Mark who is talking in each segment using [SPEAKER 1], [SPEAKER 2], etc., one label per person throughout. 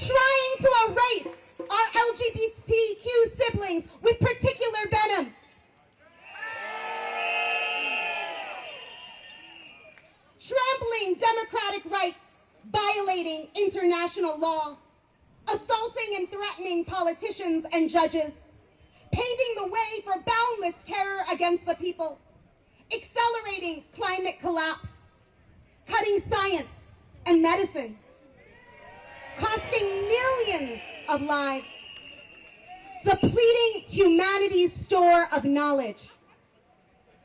[SPEAKER 1] trying to erase our LGBTQ siblings with particular venom. Trampling democratic rights, violating international law, assaulting and threatening politicians and judges, paving the way for boundless terror against the people, accelerating climate collapse, cutting science and medicine, costing millions of lives, depleting humanity's store of knowledge,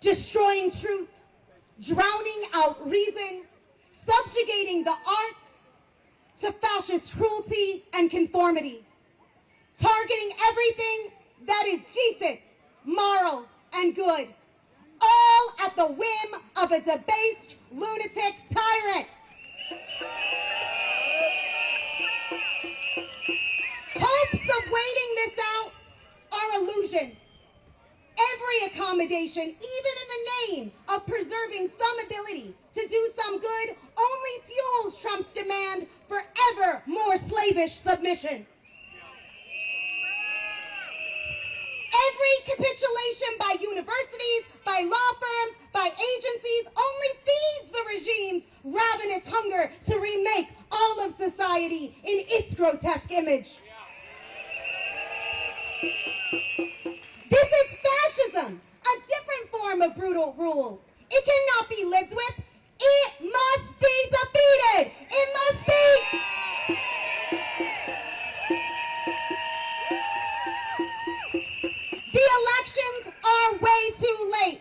[SPEAKER 1] destroying truth, drowning out reason, subjugating the arts to fascist cruelty and conformity, targeting everything that is decent, moral, and good, all at the whim of a debased lunatic tyrant. Hopes of waiting this out are illusion. Every accommodation, even in the name of preserving some ability to do some good, only fuels Trump's demand for ever more slavish submission. Every capitulation by universities, by law firms, by agencies only feeds the regime's ravenous hunger to remake all of society in its grotesque image. This is fascism, a different form of brutal rule. It cannot be lived with. It must be defeated. It must be. The elections are way too late.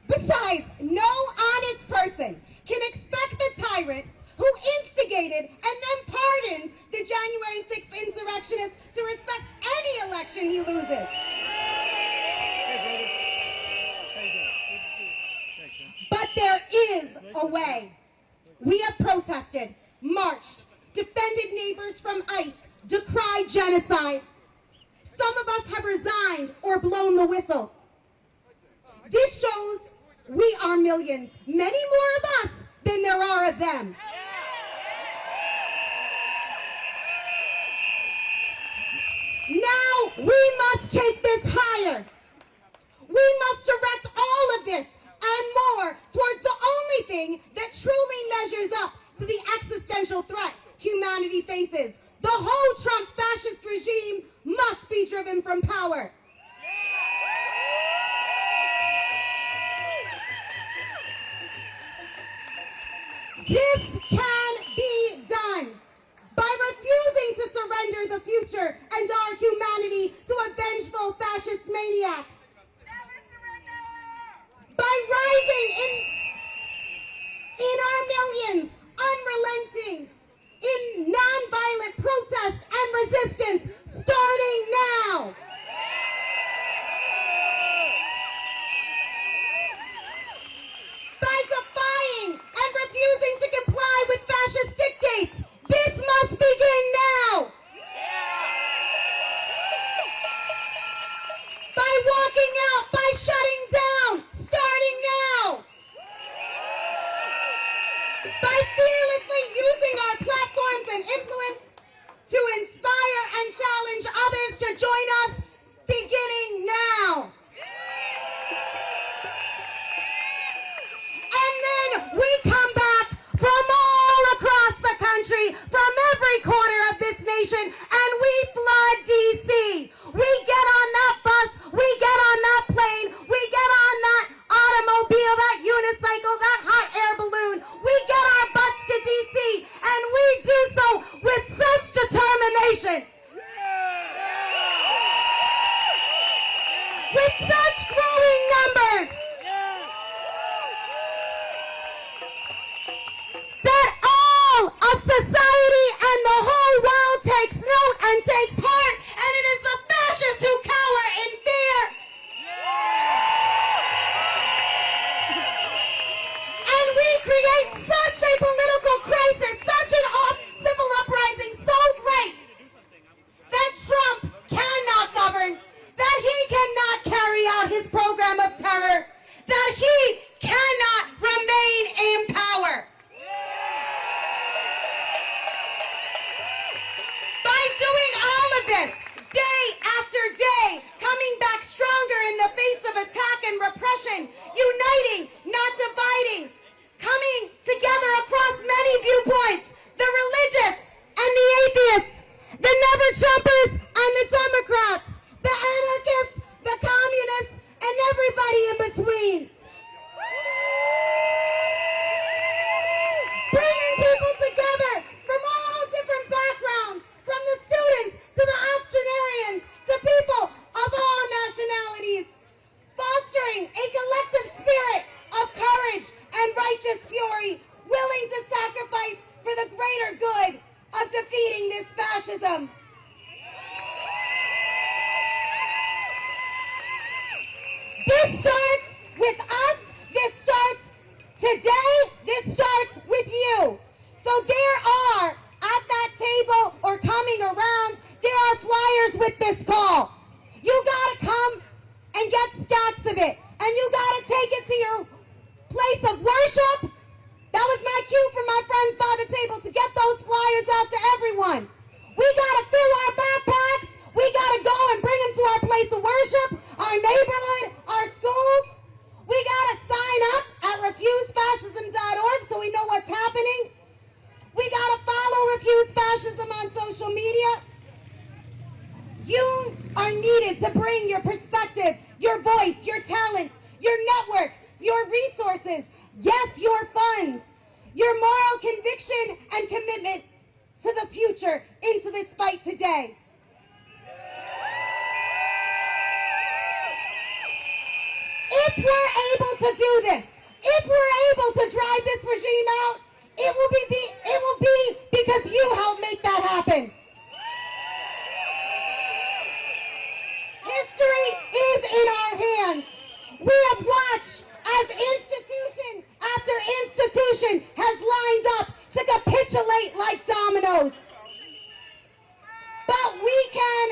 [SPEAKER 1] Besides, no honest person can expect the tyrant who instigated and then pardoned the January 6th insurrectionists to respect any election he loses. But there is a way. We have protested, marched, defended neighbors from ICE, decried genocide. Some of us have resigned or blown the whistle. This shows we are millions, many more of us than there are of them. Now we must take this higher. We must direct all of this and more towards the only thing that truly measures up to the existential threat humanity faces. The whole Trump fascist regime must be driven from power. This can be done by refusing to surrender the future and our humanity to a vengeful fascist maniac. By rising in our millions, unrelenting, in nonviolent protest and resistance, starting now. By defying and refusing to comply this, day after day, coming back stronger in the face of attack and repression, uniting, not dividing, coming together across many viewpoints, the religious and the atheists, the never-Trumpers and the Democrats, the anarchists, the communists, and everybody in between. Bringing people together from all different backgrounds, from the students to the octogenarians, to people of all nationalities, fostering a collective spirit of courage and righteous fury, willing to sacrifice for the greater good of defeating this fascism. This starts with us. This starts today. This starts with you. So there are, at that table or coming around, there are flyers with this call. You gotta come and get stacks of it. And you gotta take it to your place of worship. That was my cue for my friends by the table to get those flyers out to everyone. We gotta fill our backpacks. We gotta go and bring them to our place of worship, our neighborhood, our schools. We gotta sign up at refusefascism.org so we know what's happening. We gotta follow Refuse Fascism on social media. You are needed to bring your perspective, your voice, your talents, your networks, your resources, yes, your funds, your moral conviction and commitment to the future into this fight today. If we're able to do this, if we're able to drive this regime out, it will be because you helped make that happen. History is in our hands. We have watched as institution after institution has lined up to capitulate like dominoes. But we can,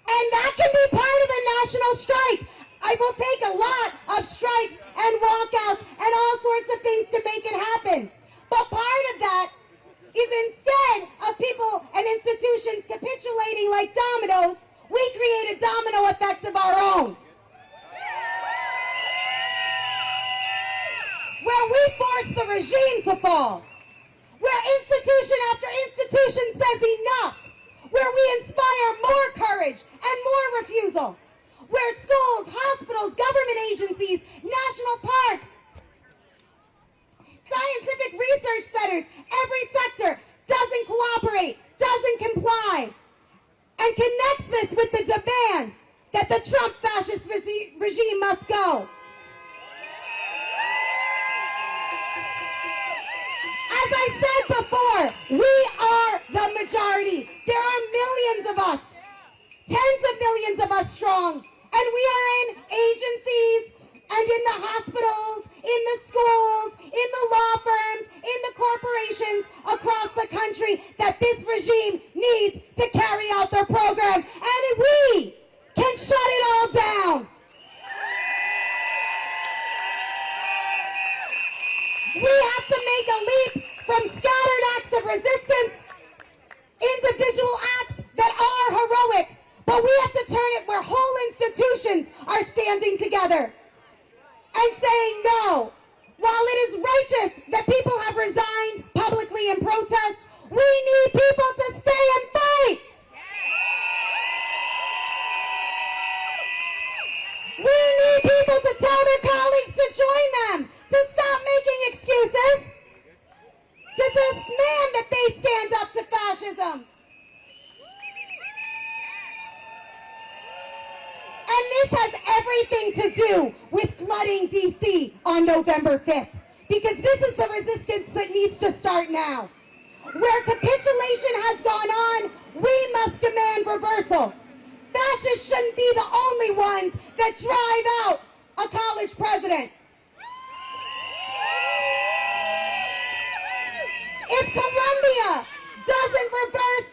[SPEAKER 1] and that can be part of a national strike. I will take a lot of strikes and walkouts and all sorts of things to make it happen. But part of that is instead of people and institutions capitulating like dominoes, we create a domino effect of our own. Where we force the regime to fall. Where institution after institution says enough. Where we inspire more courage and more refusal. Where schools, hospitals, government agencies, national parks, scientific research centers, every sector doesn't cooperate, doesn't comply, and connects this with the demand that the Trump fascist regime must go. As I said before, we are the majority. There are millions of us, tens of millions of us strong. And we are in agencies and in the hospitals, in the schools, in the law firms, in the corporations across the country that this regime needs to carry out their program. And we can shut it all down. We have to make a leap from scattered acts of resistance, individual acts that are heroic, but we have to turn it where whole institutions are standing together and saying no. While it is righteous that people have resigned publicly in protest, we need people to stay and fight. We need people to tell their colleagues to join them, to stop making excuses, to demand that they stand up to fascism. And this has everything to do with flooding D.C. on November 5th. Because this is the resistance that needs to start now. Where capitulation has gone on, we must demand reversal. Fascists shouldn't be the only ones that drive out a college president. If Columbia doesn't reverse,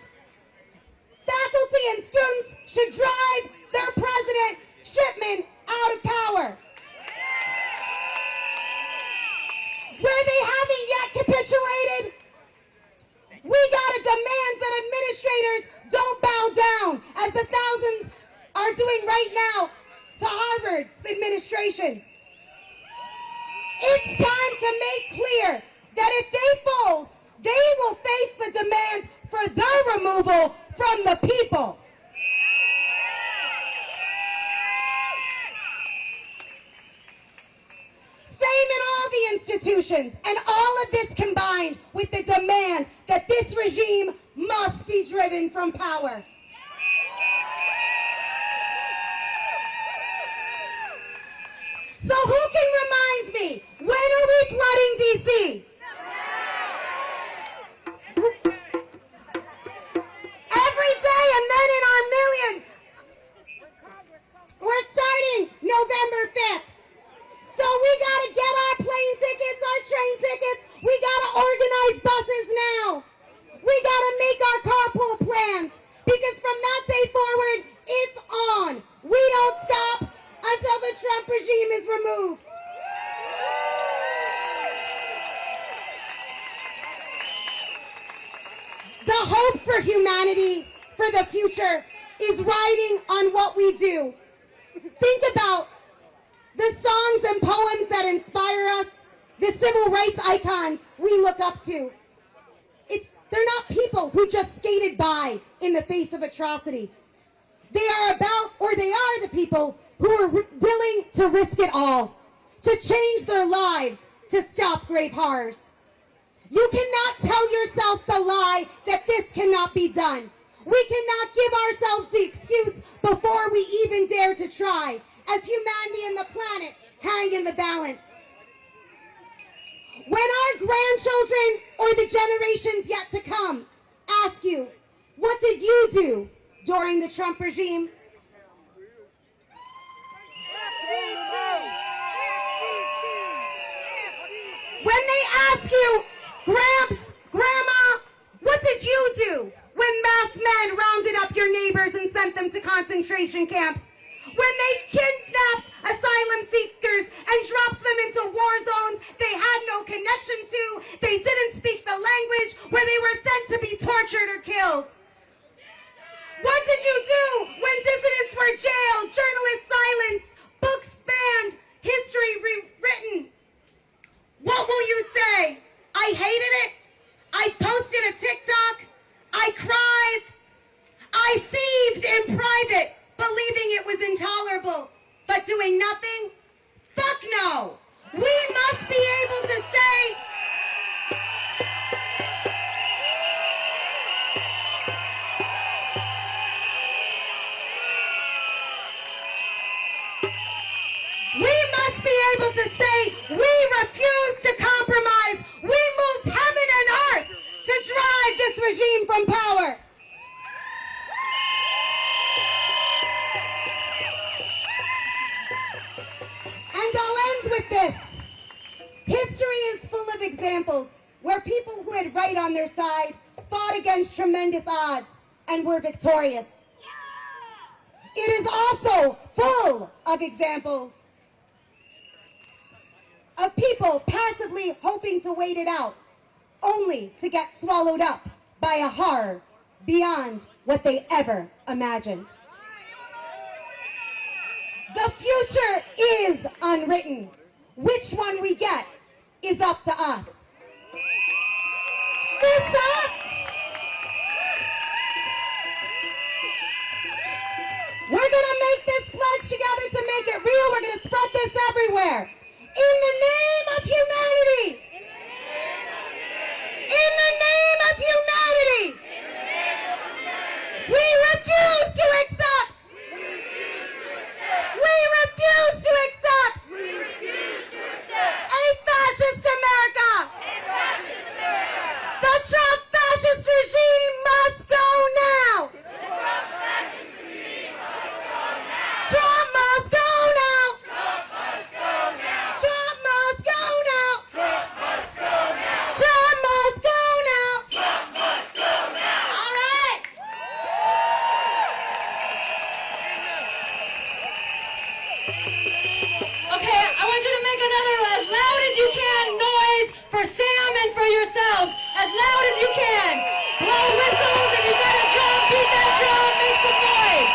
[SPEAKER 1] faculty and students should drive their president, Shipman, out of power. Where they haven't yet capitulated, we gotta demand that administrators don't bow down. doing right now to Harvard's administration. It's time to make clear that if they fold, they will face the demand for their removal from the people. Same in all the institutions, and all of this combined with the demand that this regime must be driven from power. So who can remind me, when are we flooding D.C.? Every day, and then in our millions. We're starting November 5th. So we got to get our plane tickets, our train tickets. We got to organize buses now. We got to make our carpool plans, because from that day forward, it's on. We don't stop until the Trump regime is removed. The hope for humanity, for the future, is riding on what we do. Think about the songs and poems that inspire us, the civil rights icons we look up to. They're not people who just skated by in the face of atrocity. They are the people who are willing to risk it all, to change their lives, to stop grave horrors. You cannot tell yourself the lie that this cannot be done. We cannot give ourselves the excuse before we even dare to try, as humanity and the planet hang in the balance. When our grandchildren or the generations yet to come ask you, what did you do during the Trump regime? When they ask you, Gramps, Grandma, what did you do when masked men rounded up your neighbors and sent them to concentration camps? When they kidnapped asylum seekers and dropped them into war zones they had no connection to, they didn't speak the language, where they were sent to be tortured or killed? What did you do when dissidents were jailed, journalists silenced, books banned, history rewritten? What will you say? I hated it. I posted a TikTok. I cried. I seethed in private, believing it was intolerable, but doing nothing? Fuck no. We must be able to say, we refuse to compromise. We moved heaven and earth to drive this regime from power. And I'll end with this. History is full of examples where people who had right on their side fought against tremendous odds and were victorious. It is also full of examples of people passively hoping to wait it out, only to get swallowed up by a horror beyond what they ever imagined. The future is unwritten. Which one we get is up to us. It's up! We're gonna make this pledge together to make it real. We're gonna spread this everywhere. In the name of humanity. In the name of humanity. We refuse to accept. We refuse to accept a fascist America. The Trump fascist regime must go now. Trump must go now. Trump must go now. Trump must go now. All right.
[SPEAKER 2] Okay, I want you to make another as loud as you can noise for Sam and for yourselves. As loud as you can. Blow whistles. If you've got a drum, beat that drum. Make some noise.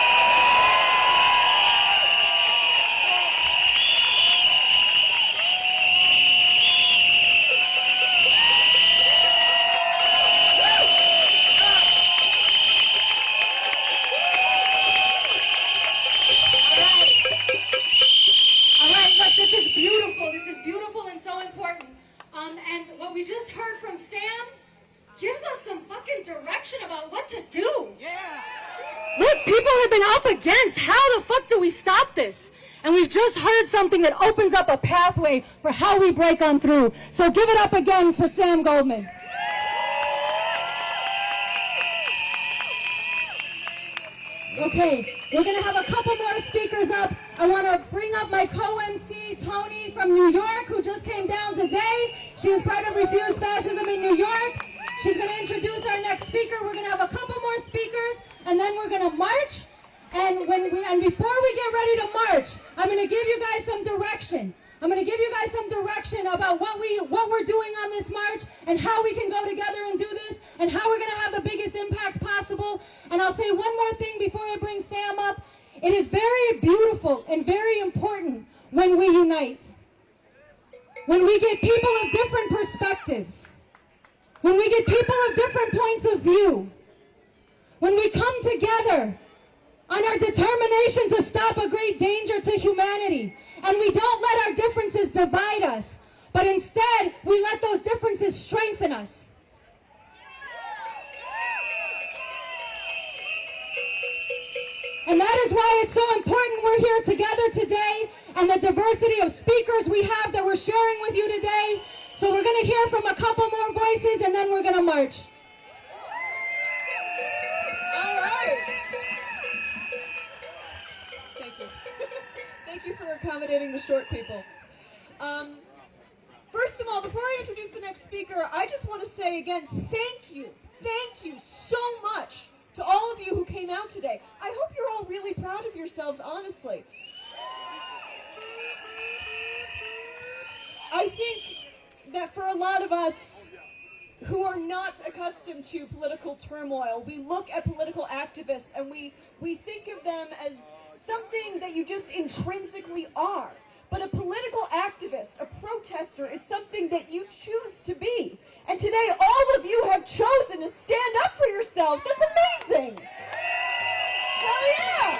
[SPEAKER 2] to do. Look, people have been up against. How the fuck do we stop this? And we've just heard something that opens up a pathway for how we break on through. So give it up again for Sam Goldman. Okay, we're going to have a couple more speakers up. I want to bring up my co-MC, Tony from New York, who just came down today. She was part of Refuse Fascism in New York. She's going to introduce our next speaker. We're going to have a couple more speakers, and then we're going to march. And before we get ready to march, I'm going to give you guys some direction. I'm going to give you guys some direction about what we're doing on this march and how we can go together and do this and how we're going to have the biggest impact possible. And I'll say one more thing before I bring Sam up. It is very beautiful and very important when we unite. When we get people of different perspectives. When we get people of different points of view. When we come together on our determination to stop a great danger to humanity. And we don't let our differences divide us, but instead we let those differences strengthen us. And that is why it's so important we're here together today, and the diversity of speakers we have that we're sharing with you today. So we're going to hear from a couple more voices, and then we're going to march.
[SPEAKER 3] All right. Thank you. Thank you for accommodating the short people. First of all, before I introduce the next speaker, I just want to say again, thank you so much to all of you who came out today. I hope you're all really proud of yourselves, honestly. I think that for a lot of us who are not accustomed to political turmoil, we look at political activists and we think of them as something that you just intrinsically are. But a political activist, a protester, is something that you choose to be. And today, all of you have chosen to stand up for yourselves. That's amazing! Hell yeah!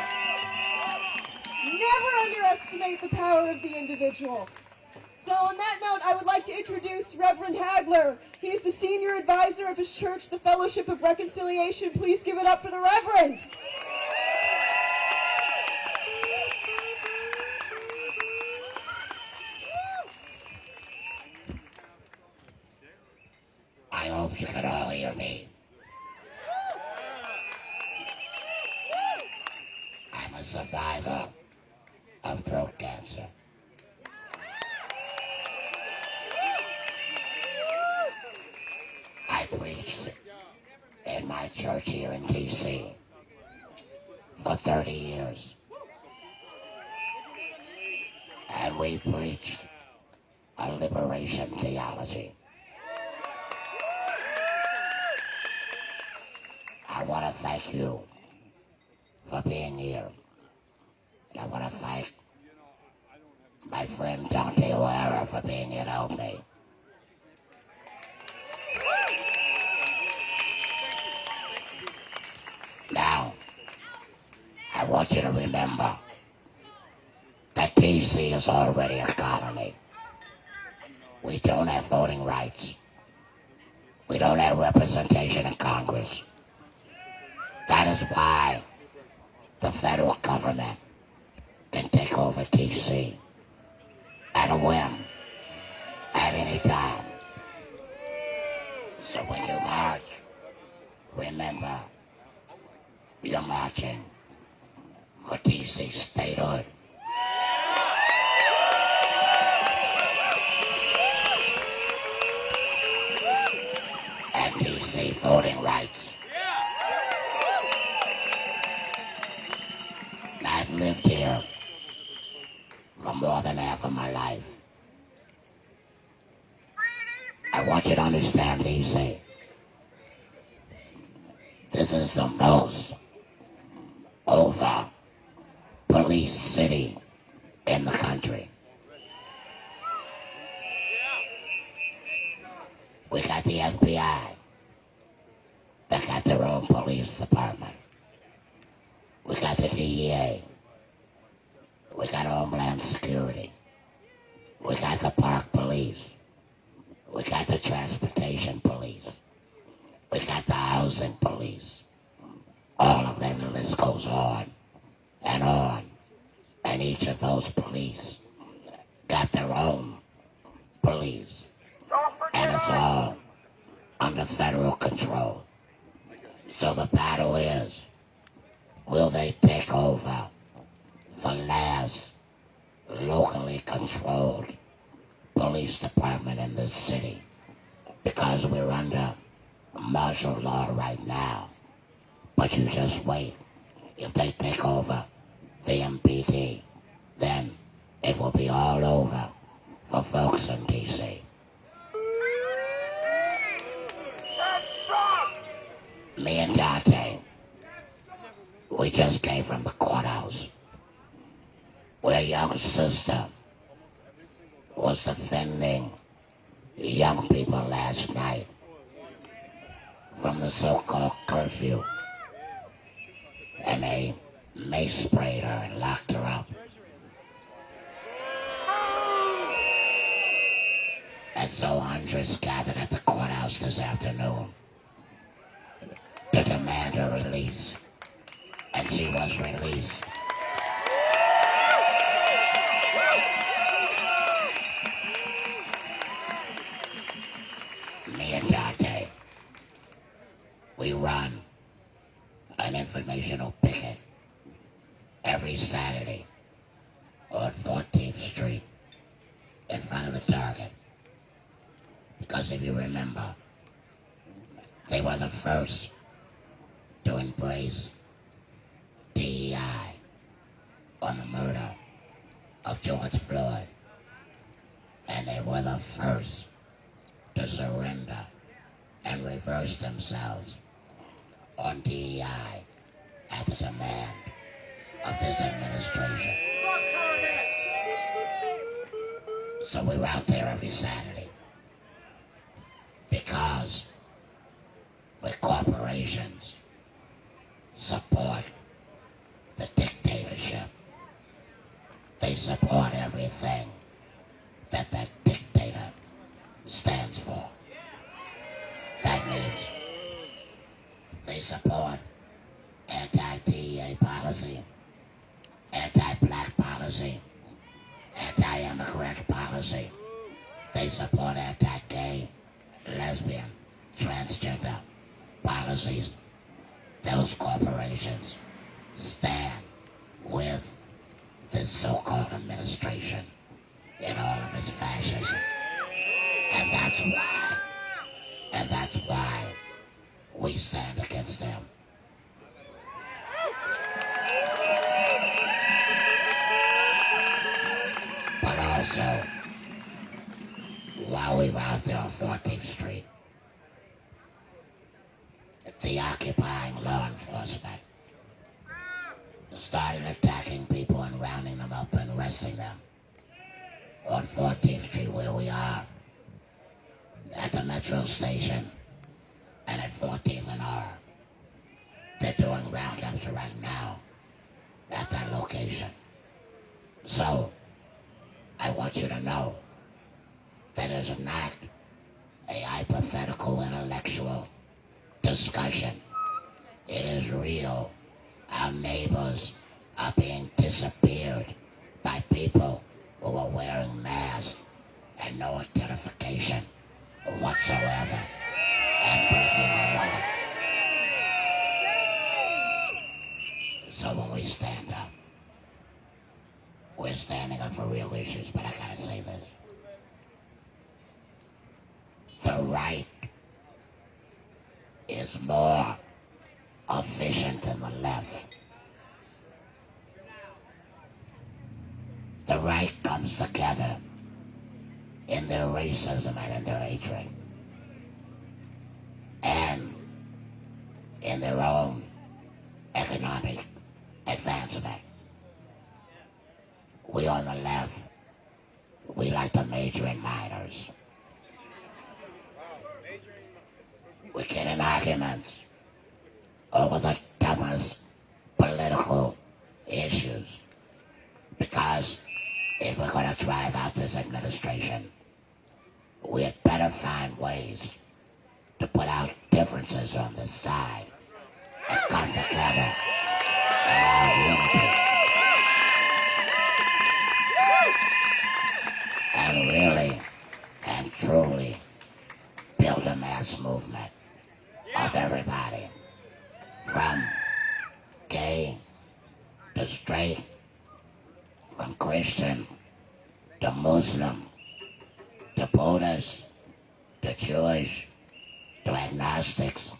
[SPEAKER 3] Never underestimate the power of the individual. So on that note, I would like to introduce Reverend Hagler. He's the senior advisor of his church, the Fellowship of Reconciliation. Please give it up for the Reverend.
[SPEAKER 4] I hope you can all hear me. I'm a survivor of throat cancer. I preached in my church here in D.C. for 30 years. And we preached a liberation theology. I want to thank you for being here. And I want to thank my friend Dante O'Hara for being here to help me. Now, I want you to remember that D.C. is already a colony. We don't have voting rights. We don't have representation in Congress. That is why the federal government can take over D.C. at a whim, at any time. So when you march, remember, you're marching for D.C. statehood. And D.C. voting rights. I've lived here for more than half of my life. I want you to understand, D.C. This is the most over-policed city in the country. We got the FBI. They got their own police department. We got the DEA. We got Homeland Security. We got the Park Police. We got the Transportation Police. We got the Housing Police. All of them, the list goes on and on. And each of those police got their own police. And it's all under federal control. So the battle is, will they take over the last locally controlled police department in this city? Because we're under martial law right now. But you just wait. If they take over the MPD, then it will be all over for folks in D.C. Me and Dante, we just came from the courthouse where a young sister was defending young people last night from the so-called curfew, and they mace sprayed her and locked her up. And so hundreds gathered at the courthouse this afternoon to demand her release, and she was released. Me and Dante, we run an informational picket every Saturday on 14th Street in front of the Target. Because if you remember, they were the first to embrace DEI on the murder of George Floyd. And they were the first to surrender and reverse themselves on DEI at the demand of this administration. So we were out there every Saturday because the corporations support the dictatorship. They support everything that that dictator stands for. That means they support anti-DEA policy, anti-black policy, anti-immigrant policy. They support anti-gay, lesbian, transgender policies. Those corporations stand with this so-called administration in all of its fascism. And that's why we stand against them. But also, while we were out there on 14th Street, the occupying law enforcement started attacking people and rounding them up and arresting them on 14th Street, where we are, at the metro station and at 14th and R. They're doing roundups right now at that location. So, I want you to know that it is not a hypothetical intellectual discussion. It is real. Our neighbors are being disappeared by people who are wearing masks and no identification whatsoever and breaking the law. So when we stand up, we're standing up for real issues, but I gotta say this. The right is more efficient than the left. The right comes together in their racism and in their hatred, and in their own economic advancement. We on the left, we like to major in minors. We get in arguments over the dumbest political issues, because if we're going to drive out this administration, we had better find ways to put our differences on the side and come together in our unity and really and truly build a mass movement of everybody, from gay to straight, from Christian to Muslim to Buddhist to Jewish to agnostics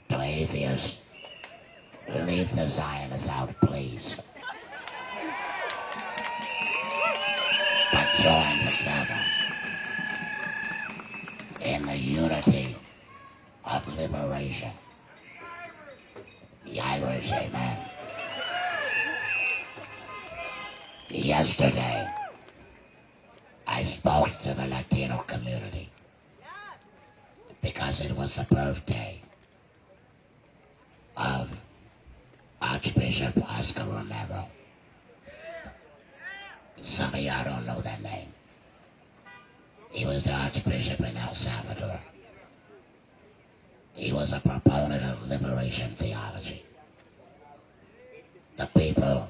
[SPEAKER 4] to atheists. Leave the Zionists out, please. But join together in the unity of liberation. The Irish, amen. Yesterday, I spoke to the Latino community because it was the birthday of Archbishop Oscar Romero. Some of y'all don't know that name. He was the Archbishop in El Salvador. He was a proponent of liberation theology. The people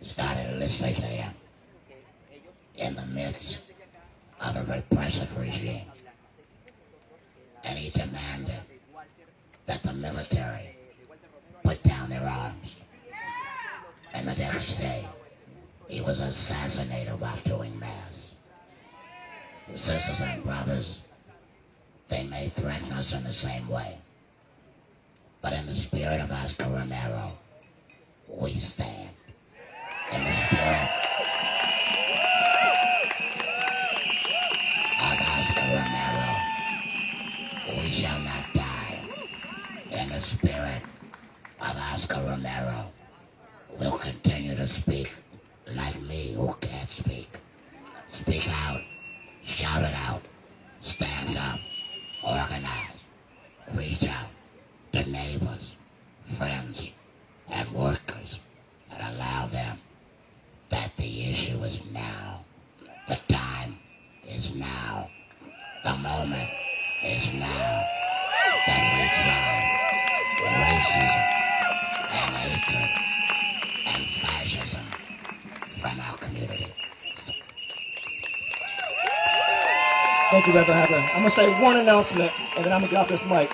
[SPEAKER 4] started listening to him in the midst of a repressive regime. And he demanded that the military put down their arms. And the next day, he was assassinated while doing mass. Sisters and brothers, they may threaten us in the same way, but in the spirit of Oscar Romero, we stand. In the spirit of Oscar Romero, we shall not die. In the spirit of Oscar Romero, we'll continue to speak like me who can't speak. Speak out, shout it out, stand up, organize, reach out to neighbors, friends, and workers, and allow them that the issue is now. The time is now. The moment is now that we drive racism and hatred and fascism from our community.
[SPEAKER 5] Thank you, Reverend Hagler. I'm going to say one announcement, and then I'm going to get off this mic.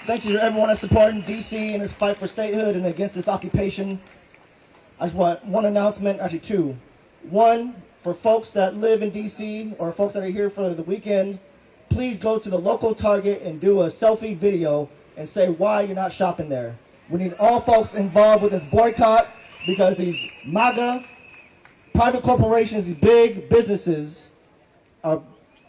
[SPEAKER 5] Thank you to everyone that's supporting D.C. in its fight for statehood and against this occupation. I just want one announcement, actually two. One, for folks that live in D.C. or folks that are here for the weekend, please go to the local Target and do a selfie video and say why you're not shopping there. We need all folks involved with this boycott because these MAGA, private corporations, these big businesses, are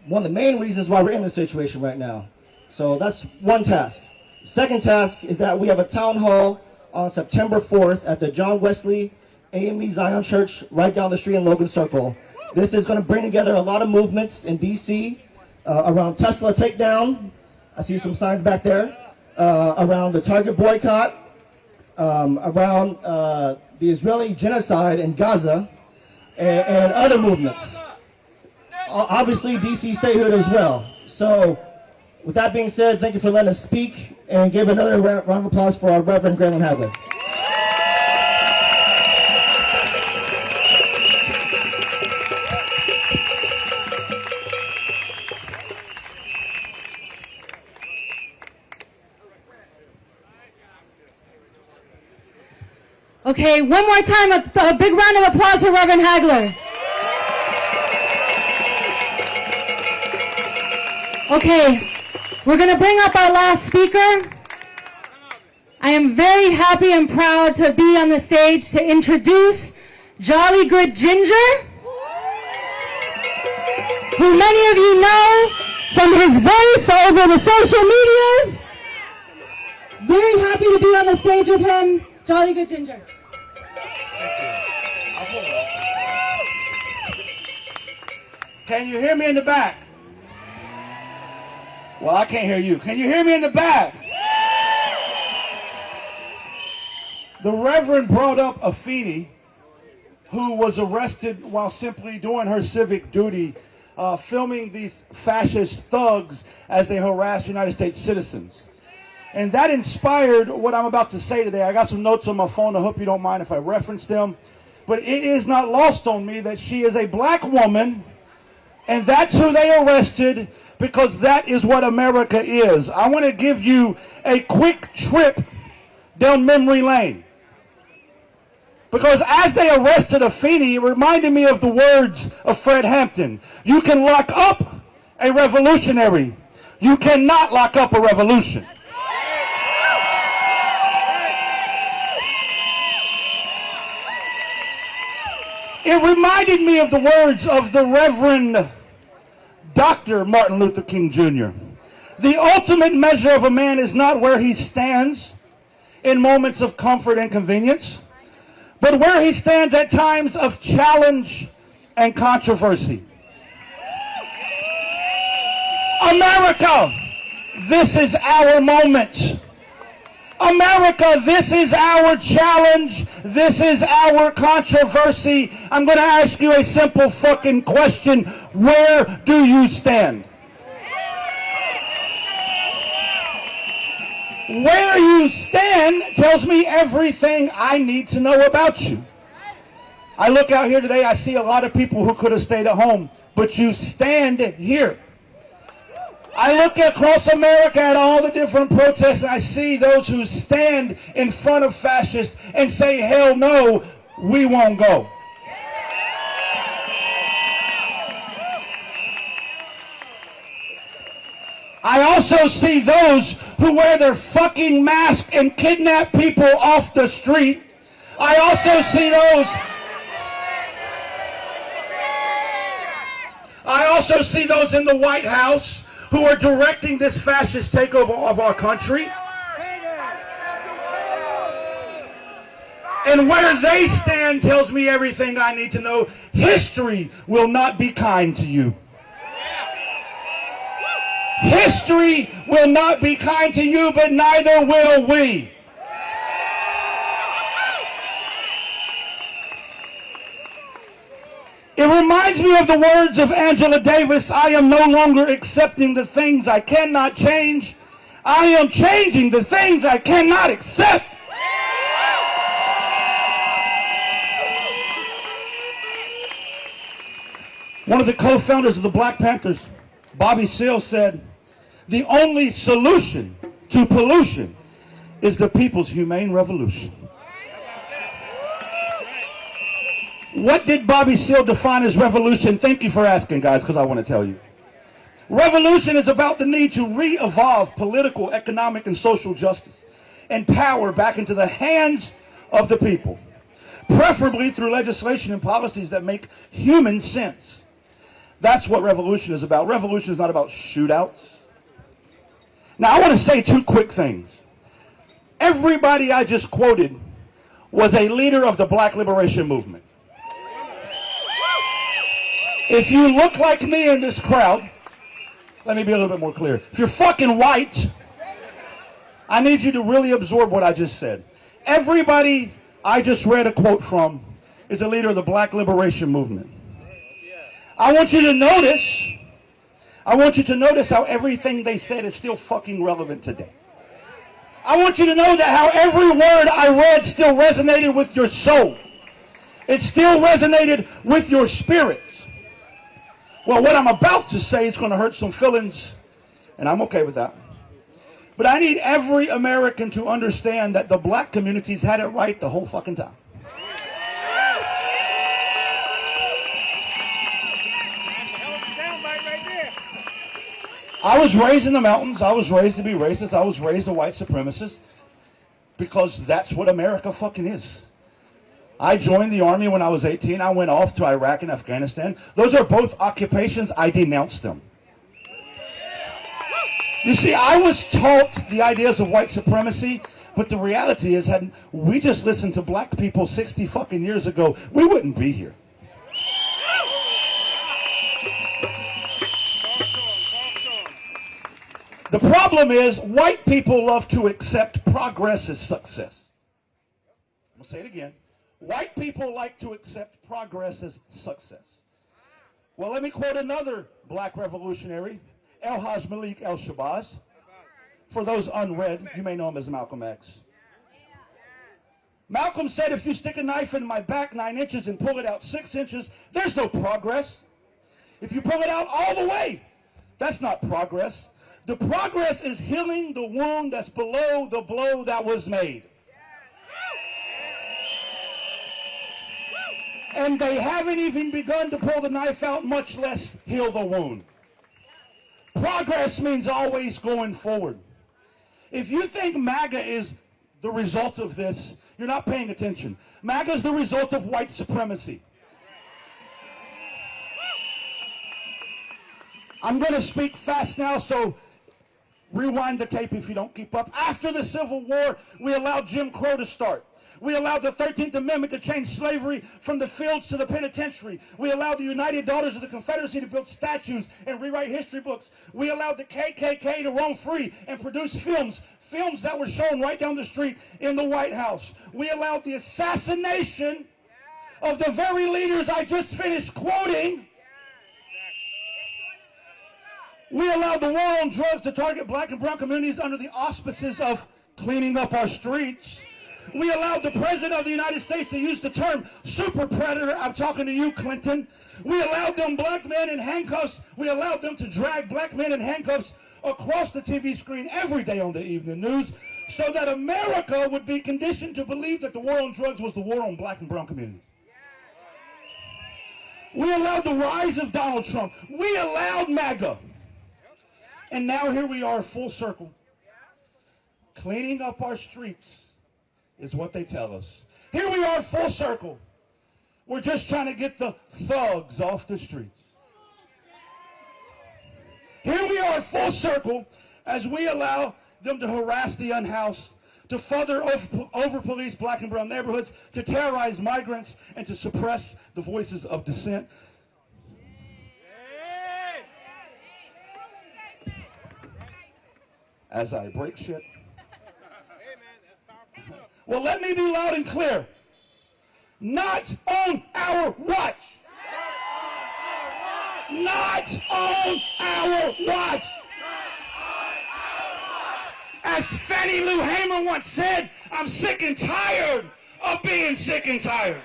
[SPEAKER 5] one of the main reasons why we're in this situation right now. So that's one task. Second task is that we have a town hall on September 4th at the John Wesley AME Zion Church right down the street in Logan Circle. This is going to bring together a lot of movements in D.C. Around Tesla takedown. I see some signs back there. Around the Target boycott. Around the Israeli genocide in Gaza. And other movements. Obviously, D.C. statehood as well. So, with that being said, thank you for letting us speak, and give another round of applause for our Reverend Graham Hagler.
[SPEAKER 2] Okay, one more time, a big round of applause for Reverend Hagler. Okay, we're going to bring up our last speaker. I am very happy and proud to be on the stage to introduce Jolly Good Ginger, who many of you know from his voice over the social medias. Very happy to be on the stage with him, Jolly Good Ginger.
[SPEAKER 6] Can you hear me in the back? Well, I can't hear you. Can you hear me in the back? The Reverend brought up Afeni, who was arrested while simply doing her civic duty, filming these fascist thugs as they harass United States citizens. And that inspired what I'm about to say today. I got some notes on my phone. I hope you don't mind if I reference them. But it is not lost on me that she is a black woman, and that's who they arrested, because that is what America is. I want to give you a quick trip down memory lane. Because as they arrested Afeni, it reminded me of the words of Fred Hampton. You can lock up a revolutionary. You cannot lock up a revolution. It reminded me of the words of the Reverend Dr. Martin Luther King Jr. The ultimate measure of a man is not where he stands in moments of comfort and convenience, but where he stands at times of challenge and controversy. America, this is our moment. America, this is our challenge. This is our controversy. I'm going to ask you a simple fucking question. Where do you stand? Where you stand tells me everything I need to know about you. I look out here today, I see a lot of people who could have stayed at home, but you stand here. I look across America at all the different protests, and I see those who stand in front of fascists and say, hell no, we won't go. I also see those who wear their fucking mask and kidnap people off the street. I also see those in the White House who are directing this fascist takeover of our country. And where they stand tells me everything I need to know. History will not be kind to you. History will not be kind to you, but neither will we. It reminds me of the words of Angela Davis, I am no longer accepting the things I cannot change. I am changing the things I cannot accept. One of the co-founders of the Black Panthers, Bobby Seale, said, the only solution to pollution is the people's humane revolution. What did Bobby Seale define as revolution? Thank you for asking, guys, because I want to tell you. Revolution is about the need to re-evolve political, economic, and social justice and power back into the hands of the people, preferably through legislation and policies that make human sense. That's what revolution is about. Revolution is not about shootouts. Now, I want to say two quick things. Everybody I just quoted was a leader of the Black Liberation Movement. If you look like me in this crowd, let me be a little bit more clear. If you're fucking white, I need you to really absorb what I just said. Everybody I just read a quote from is a leader of the Black Liberation Movement. I want you to notice how everything they said is still fucking relevant today. I want you to know that how every word I read still resonated with your soul. It still resonated with your spirit. Well, what I'm about to say is going to hurt some feelings, and I'm okay with that. But I need every American to understand that the black community's had it right the whole fucking time. I was raised in the mountains. I was raised to be racist. I was raised a white supremacist because that's what America fucking is. I joined the army when I was 18. I went off to Iraq and Afghanistan. Those are both occupations. I denounced them. You see, I was taught the ideas of white supremacy, but the reality is, had we just listened to black people 60 fucking years ago, we wouldn't be here. The problem is, white people love to accept progress as success. I'm going to say it again. White people like to accept progress as success. Well, let me quote another black revolutionary, El Haj Malik El Shabazz. For those unread, you may know him as Malcolm X. Malcolm said, if you stick a knife in my back 9 inches and pull it out 6 inches, there's no progress. If you pull it out all the way, that's not progress. The progress is healing the wound that's below the blow that was made. And they haven't even begun to pull the knife out, much less heal the wound. Progress means always going forward. If you think MAGA is the result of this, you're not paying attention. MAGA is the result of white supremacy. I'm going to speak fast now, so rewind the tape if you don't keep up. After the Civil War, we allowed Jim Crow to start. We allowed the 13th Amendment to change slavery from the fields to the penitentiary. We allowed the United Daughters of the Confederacy to build statues and rewrite history books. We allowed the KKK to roam free and produce films that were shown right down the street in the White House. We allowed the assassination of the very leaders I just finished quoting. We allowed the war on drugs to target black and brown communities under the auspices of cleaning up our streets. We allowed the President of the United States to use the term super predator. I'm talking to you, Clinton. We allowed them black men in handcuffs. We allowed them to drag black men in handcuffs across the TV screen every day on the evening news so that America would be conditioned to believe that the war on drugs was the war on black and brown communities. We allowed the rise of Donald Trump. We allowed MAGA. And now here we are, full circle. Cleaning up our streets is what they tell us. Here we are, full circle. We're just trying to get the thugs off the streets. Here we are, full circle, as we allow them to harass the unhoused, to further over-police black and brown neighborhoods, to terrorize migrants, and to suppress the voices of dissent. As I break shit. Well, let me be loud and clear. Not on our watch. Not on our watch. As Fannie Lou Hamer once said, I'm sick and tired of being sick and tired.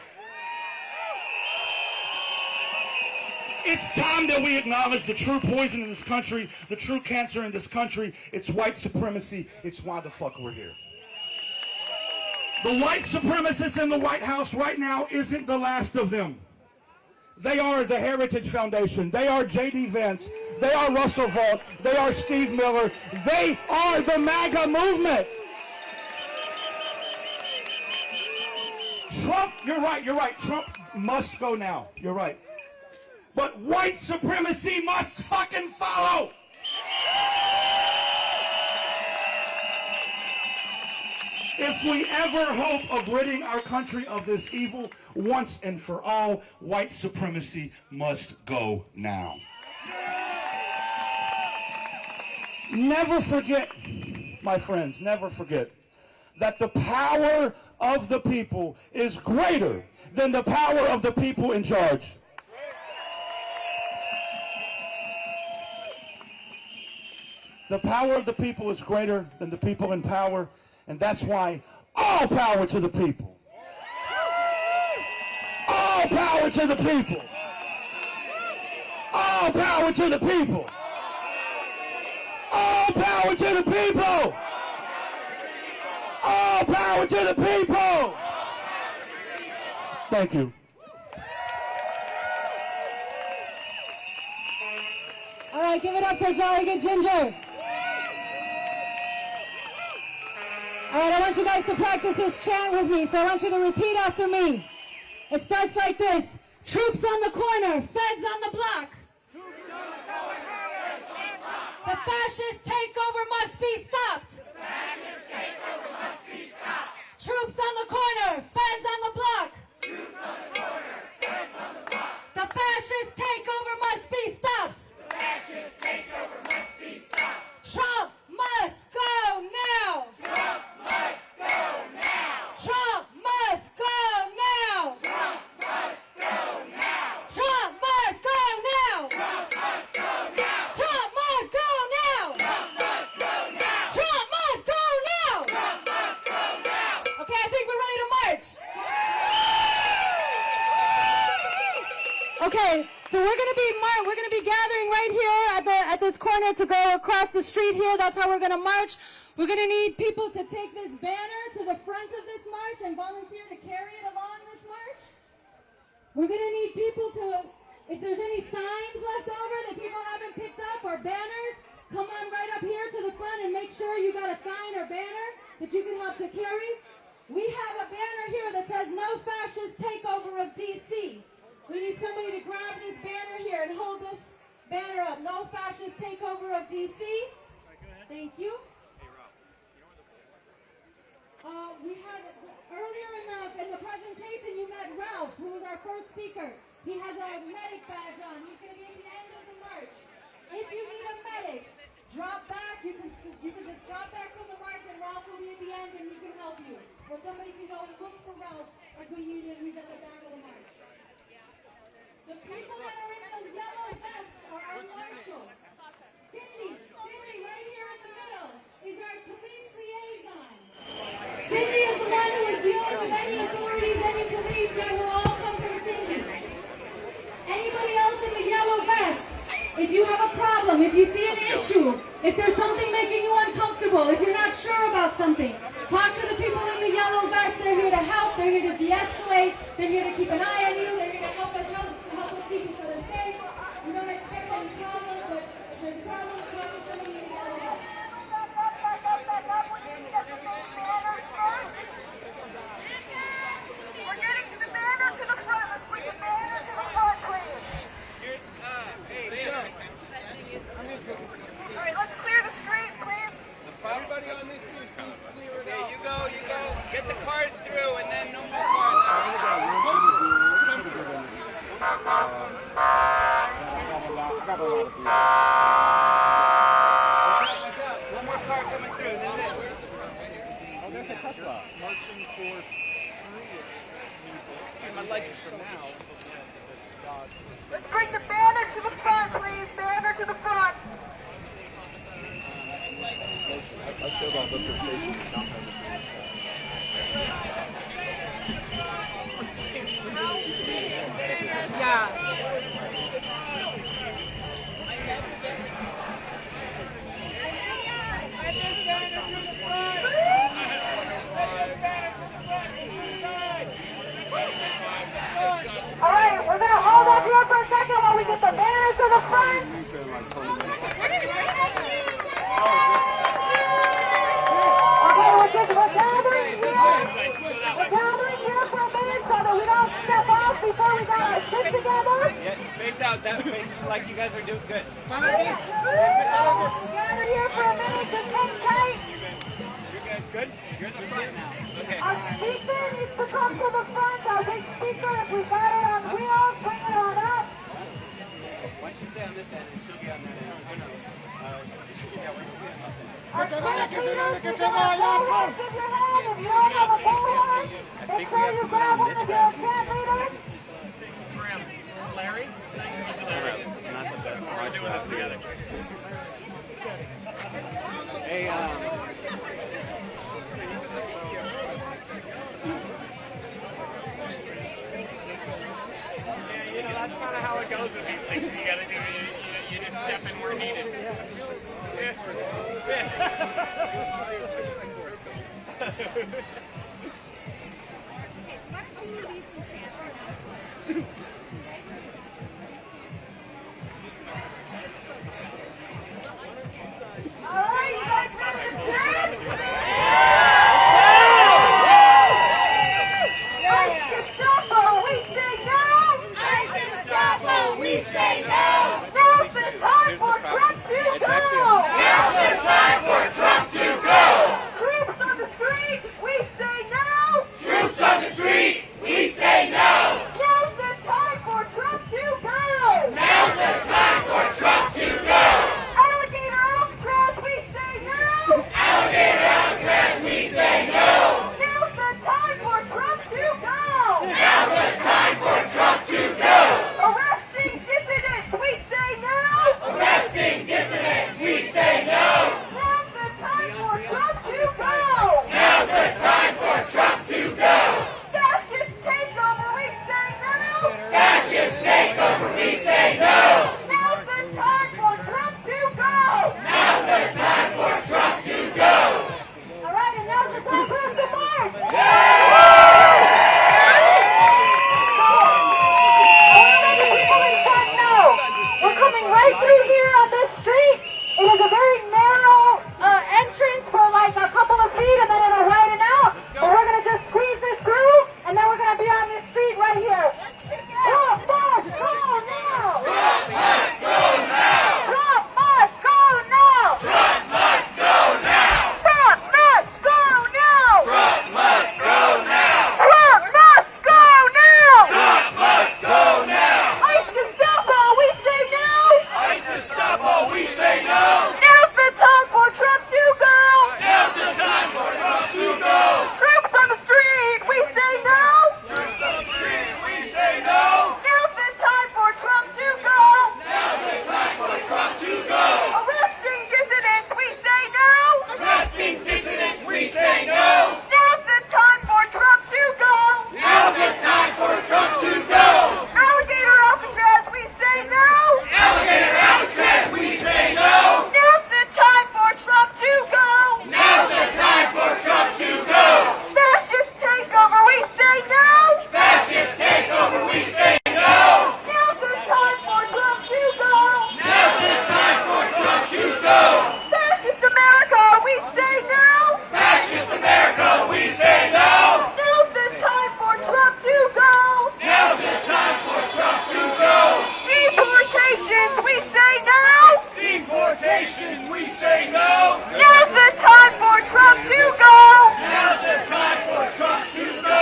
[SPEAKER 6] It's time that we acknowledge the true poison in this country, the true cancer in this country. It's white supremacy. It's why the fuck we're here. The white supremacists in the White House right now isn't the last of them. They are the Heritage Foundation. They are J.D. Vance. They are Russell Vought. They are Steve Miller. They are the MAGA movement. Trump, you're right. Trump must go now. You're right. But white supremacy must fucking follow. If we ever hope of ridding our country of this evil once and for all, white supremacy must go now. Never forget, my friends, never forget that the power of the people is greater than the power of the people in charge. The power of the people is greater than the people in power. And that's why all power to the people. All power to the people. All power to the people. All power to the people. All power to the people. Thank you.
[SPEAKER 2] All right, give it up for Jolly Good Ginger. All right, I want you guys to practice this chant with me, so I want you to repeat after me. It starts like this. Troops on the corner, feds on the block. The fascist takeover must be stopped. Troops on the corner, feds on the block. The fascist takeover must be stopped. Trump must go now. Trump must go now. Trump must go now. Trump must go now. Trump must go now. Trump must go now. Trump must go now. Trump must go now. Trump Okay, so we're gonna be gathering right here at this corner to go across the street here. That's how we're gonna march. We're gonna need people to take this banner to the front of this march and volunteer to carry it along this march. We're gonna need people to, if there's any signs left over that people haven't picked up or banners, come on right up here to the front and make sure you got a sign or banner that you can help to carry. We have a banner here that says "No Fascist Takeover of DC." We need somebody to grab this banner here and hold this banner up. "No Fascist Takeover of DC." Thank you. We had earlier in the presentation, you met Ralph, who was our first speaker. He has a medic badge on. He's going to be at the end of the march. If you need a medic, drop back. You can just drop back from the march, and Ralph will be at the end, and he can help you. Or somebody can go and look for Ralph if we need him. He's at the back of the march. The people that are in the yellow vests are our marshals. Cindy, right here in the middle, is our police liaison. Cindy is the one who is dealing with any authorities, any police. That will all come from Cindy. Anybody else in the yellow vest? If you have a problem, if you see an issue, if there's something making you uncomfortable, if you're not sure about something, talk to the people in the yellow vest. They're here to help. They're here to de-escalate. They're here to keep an eye on you. They're here to help us keep each other safe. We don't expect any problems, but if there's a problem, talk to somebody in the yellow vest.
[SPEAKER 7] We're getting to the banner to the front. Let's bring the banner to the front, please. All right, let's clear the street, please.
[SPEAKER 8] Everybody on this street, please clear it out. You go. Get the cars through, and then no more cars. One more car coming through, then this. Oh, there's a Tesla. Marching for my lights are so now.
[SPEAKER 7] Let's bring the banner to the front, please. Banner to the front.
[SPEAKER 8] I still don't look for stations.
[SPEAKER 7] All right, we're going to hold up here for a second while we get the banner to the front. Okay, we're gathering here. We're gathering here for a minute so that we don't step off before we got our shit together.
[SPEAKER 8] Yeah, face out that way, like you guys are doing good.
[SPEAKER 7] Gather here for a minute, just hang tight.
[SPEAKER 8] You're good. Good? You're in the front now. Okay.
[SPEAKER 7] Our speaker needs to come to the front. Our big speaker, if we got it on wheels, bring it on up.
[SPEAKER 8] Why don't you stay on this end and she'll be on that end? Oh, no.
[SPEAKER 7] Our street leaders, you can have bullhorns in your hand. If you don't have a bullhorn, make sure you grab one of your chat leaders.
[SPEAKER 8] Larry? Not the best. We're doing this together. Hey, you know, that's kind of how it goes with these things. You gotta do, you just step in where needed. Yeah.
[SPEAKER 7] All right, you guys ready to chant? Gestapo, we say no! Gestapo, we say no! Now's the time for Trump to go! Now's the time for Trump to go! Troops on the street, we say say no.
[SPEAKER 8] Fascist America, we say no.
[SPEAKER 7] Now's the time for Trump to go.
[SPEAKER 8] Now's the time for Trump to go.
[SPEAKER 7] Deportations, we say no.
[SPEAKER 8] Deportations, we say no.
[SPEAKER 7] Now's the time for Trump to go.
[SPEAKER 8] Now's the time for Trump to go.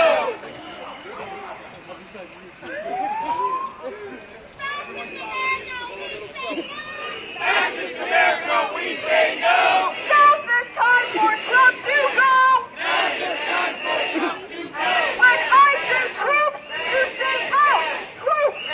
[SPEAKER 8] Fascist America, we say no.
[SPEAKER 7] Now's the time for Trump to go.
[SPEAKER 8] Now's the time for Trump to go.
[SPEAKER 7] When I say troops, you say out. Troops.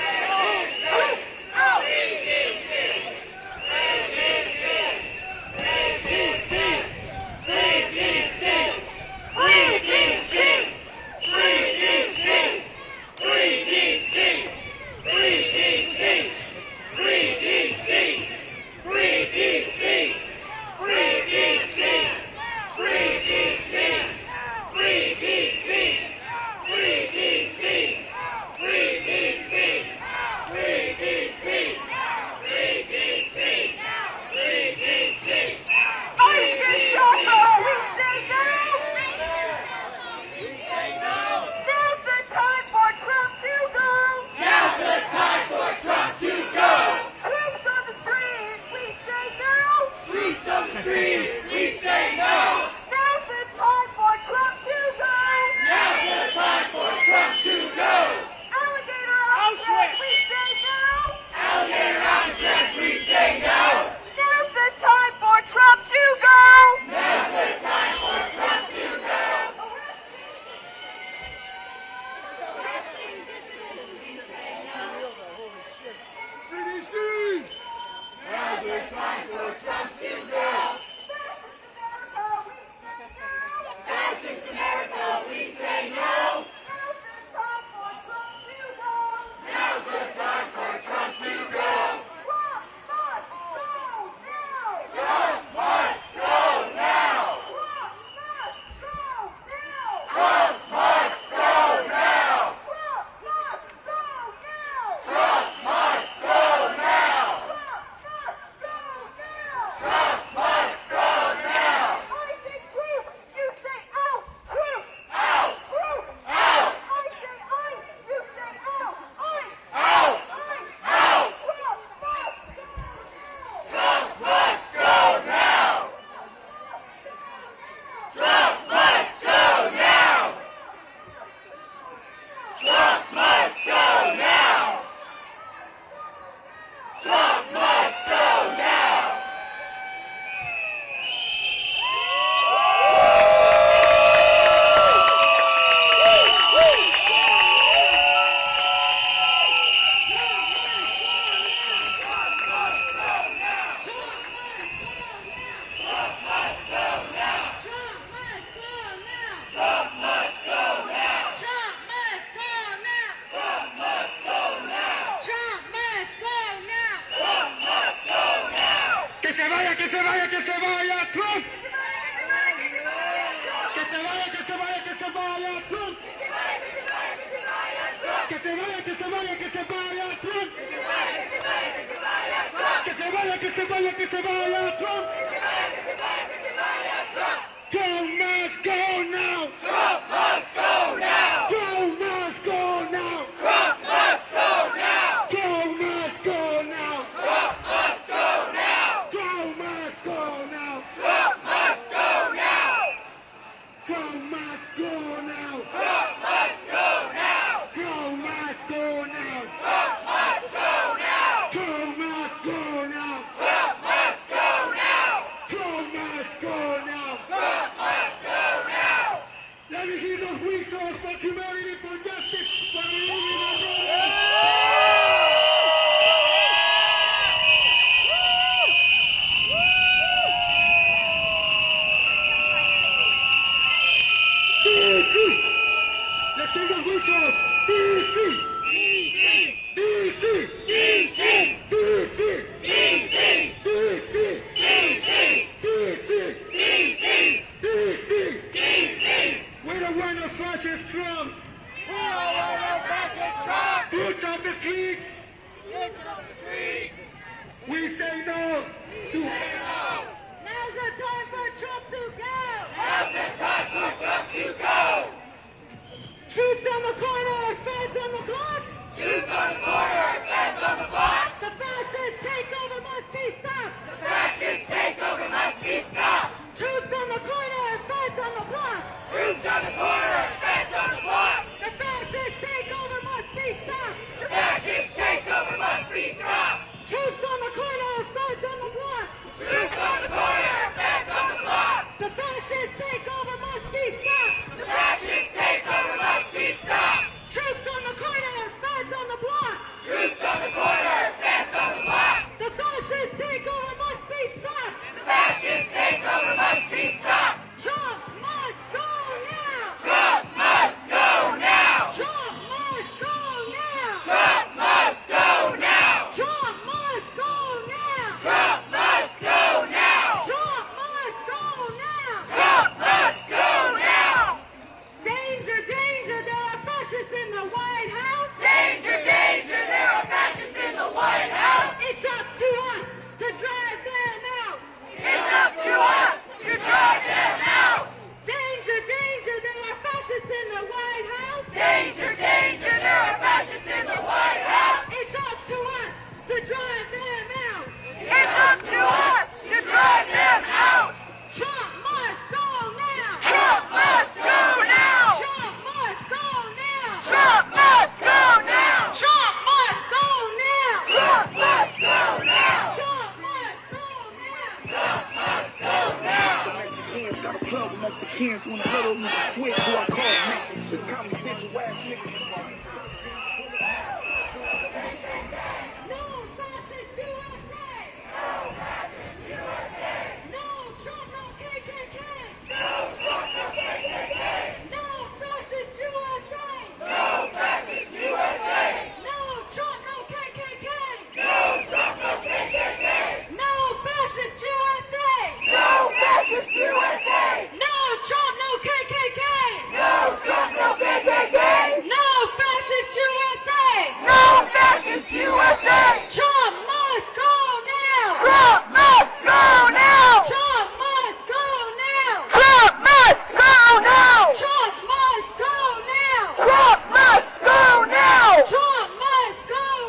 [SPEAKER 7] Troops out. Now's the time for Trump to
[SPEAKER 8] Troops on the corner, feds on the block.
[SPEAKER 1] The fascist takeover must be stopped.
[SPEAKER 8] The fascist takeover must be stopped.
[SPEAKER 1] Troops on the corner, feds on the block.
[SPEAKER 8] Troops on the corner, feds on the block.
[SPEAKER 1] The fascist takeover must be stopped.
[SPEAKER 8] The fascist takeover must be stopped.
[SPEAKER 1] Troops on the corner, feds on the block.
[SPEAKER 8] Troops on the corner, feds on the block.
[SPEAKER 1] The fascist takeover must be stopped.
[SPEAKER 8] The fascist takeover must be stopped.
[SPEAKER 1] Troops on the corner, feds on the block.
[SPEAKER 8] Troops on the corner, feds on the block.
[SPEAKER 1] The fascist takeover must be stopped.
[SPEAKER 8] The fascist takeover must be stopped.
[SPEAKER 1] Trump must go now.
[SPEAKER 8] Trump must go now.
[SPEAKER 1] Trump must go now.
[SPEAKER 8] Trump must go now.
[SPEAKER 1] Trump must go now.
[SPEAKER 8] Trump must go now.
[SPEAKER 1] Trump must go now.
[SPEAKER 8] Trump must go now.
[SPEAKER 1] Danger, danger, there are fascists in the White House.
[SPEAKER 8] Danger, danger, there are fascists in the White House.
[SPEAKER 1] It's up to us to drive them out.
[SPEAKER 8] It's up to us to drive them out.
[SPEAKER 1] Danger, danger, there are fascists in the White House.
[SPEAKER 8] Danger, danger, there are fascists in the White House.
[SPEAKER 1] It's up to us to drive them out.
[SPEAKER 8] It's up to us to drive them out.
[SPEAKER 1] Trump must go now.
[SPEAKER 8] Trump must go now.
[SPEAKER 1] Trump must go now.
[SPEAKER 8] Trump must go now.
[SPEAKER 1] Trump must go now.
[SPEAKER 8] Trump must go now.
[SPEAKER 1] Trump must go now.
[SPEAKER 8] Trump must go now.
[SPEAKER 9] Mexicans got a plug with Mexicans when the little niggas switch who I call Mexicans. It's common sense ass niggas.
[SPEAKER 1] No fascist USA. No fascist USA. No Trump, no KKK.
[SPEAKER 8] No Trump, no KKK.
[SPEAKER 1] No fascist USA.
[SPEAKER 8] No fascist USA.
[SPEAKER 1] No Trump, no KKK.
[SPEAKER 8] No Trump, no KKK.
[SPEAKER 1] No fascist USA.
[SPEAKER 8] No fascist USA.
[SPEAKER 1] No Trump, no KKK.
[SPEAKER 8] No Trump, no KKK.
[SPEAKER 1] No fascist USA.
[SPEAKER 8] No fascist USA.
[SPEAKER 1] Trump must go now.
[SPEAKER 8] Trump must go now.
[SPEAKER 1] Trump must go now.
[SPEAKER 8] Trump must go now.
[SPEAKER 1] Trump must go now.
[SPEAKER 8] Trump must go now.
[SPEAKER 1] Trump must go now.
[SPEAKER 8] Trump must go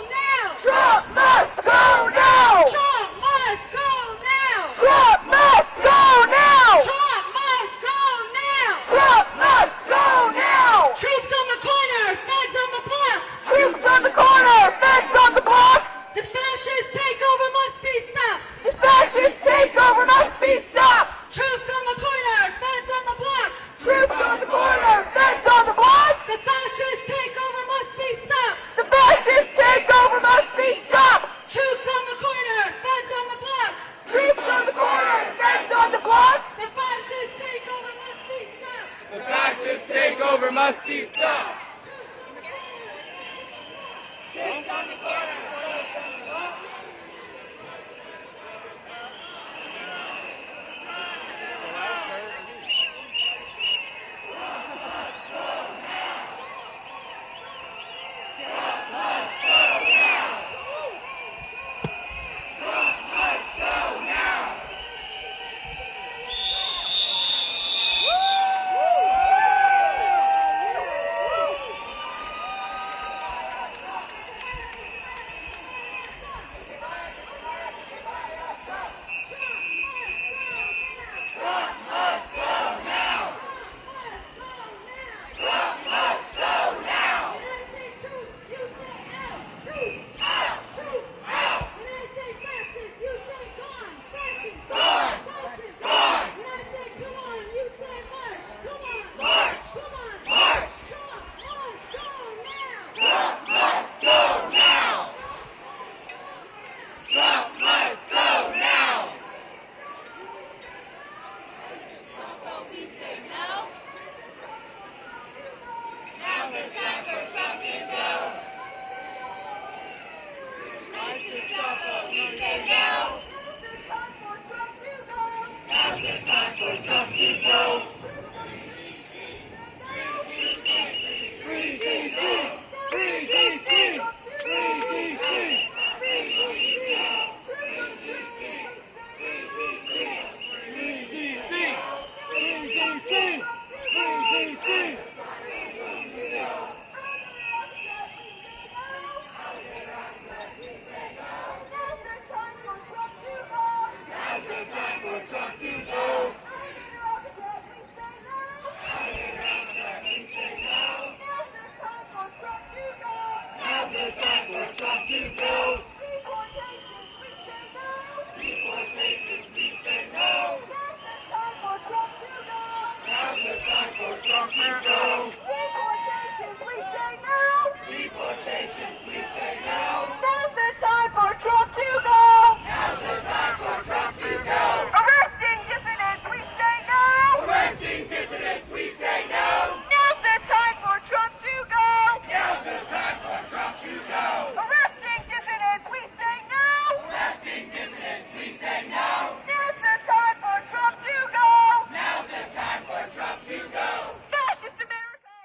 [SPEAKER 8] now.
[SPEAKER 1] Trump must go now.
[SPEAKER 8] Trump must go now.
[SPEAKER 1] Trump must go now.
[SPEAKER 8] Trump must go now.
[SPEAKER 1] Troops on the corner, feds on the block.
[SPEAKER 8] Troops on the corner, feds on the block.
[SPEAKER 1] The fascist takeover must be stopped.
[SPEAKER 8] The fascist takeover must be stopped.
[SPEAKER 1] Troops on the corner, feds on the block.
[SPEAKER 8] Troops on the corner, feds on the block.
[SPEAKER 1] The fascist takeover must be stopped.
[SPEAKER 8] The fascist takeover must be stopped.
[SPEAKER 1] Troops on the corner, feds on the block.
[SPEAKER 8] Troops on the corner, feds on the block.
[SPEAKER 1] The fascist takeover must be stopped.
[SPEAKER 8] The fascist takeover must be stopped.
[SPEAKER 7] Trump to go. Deportations, we say no.
[SPEAKER 9] Deportations, we say no.
[SPEAKER 7] Now's the time for Trump to go.
[SPEAKER 9] Now's the time for Trump to go.
[SPEAKER 7] Arresting dissidents, we say no.
[SPEAKER 9] Arresting dissidents, we say no.
[SPEAKER 7] Now's the time for Trump to go.
[SPEAKER 9] Now's the time for Trump to go.
[SPEAKER 7] Arresting dissidents, we say no.
[SPEAKER 9] Arresting dissidents, we say no.
[SPEAKER 7] Now's the time for Trump to go.
[SPEAKER 9] Now's the time for Trump to go.
[SPEAKER 7] Fascist America,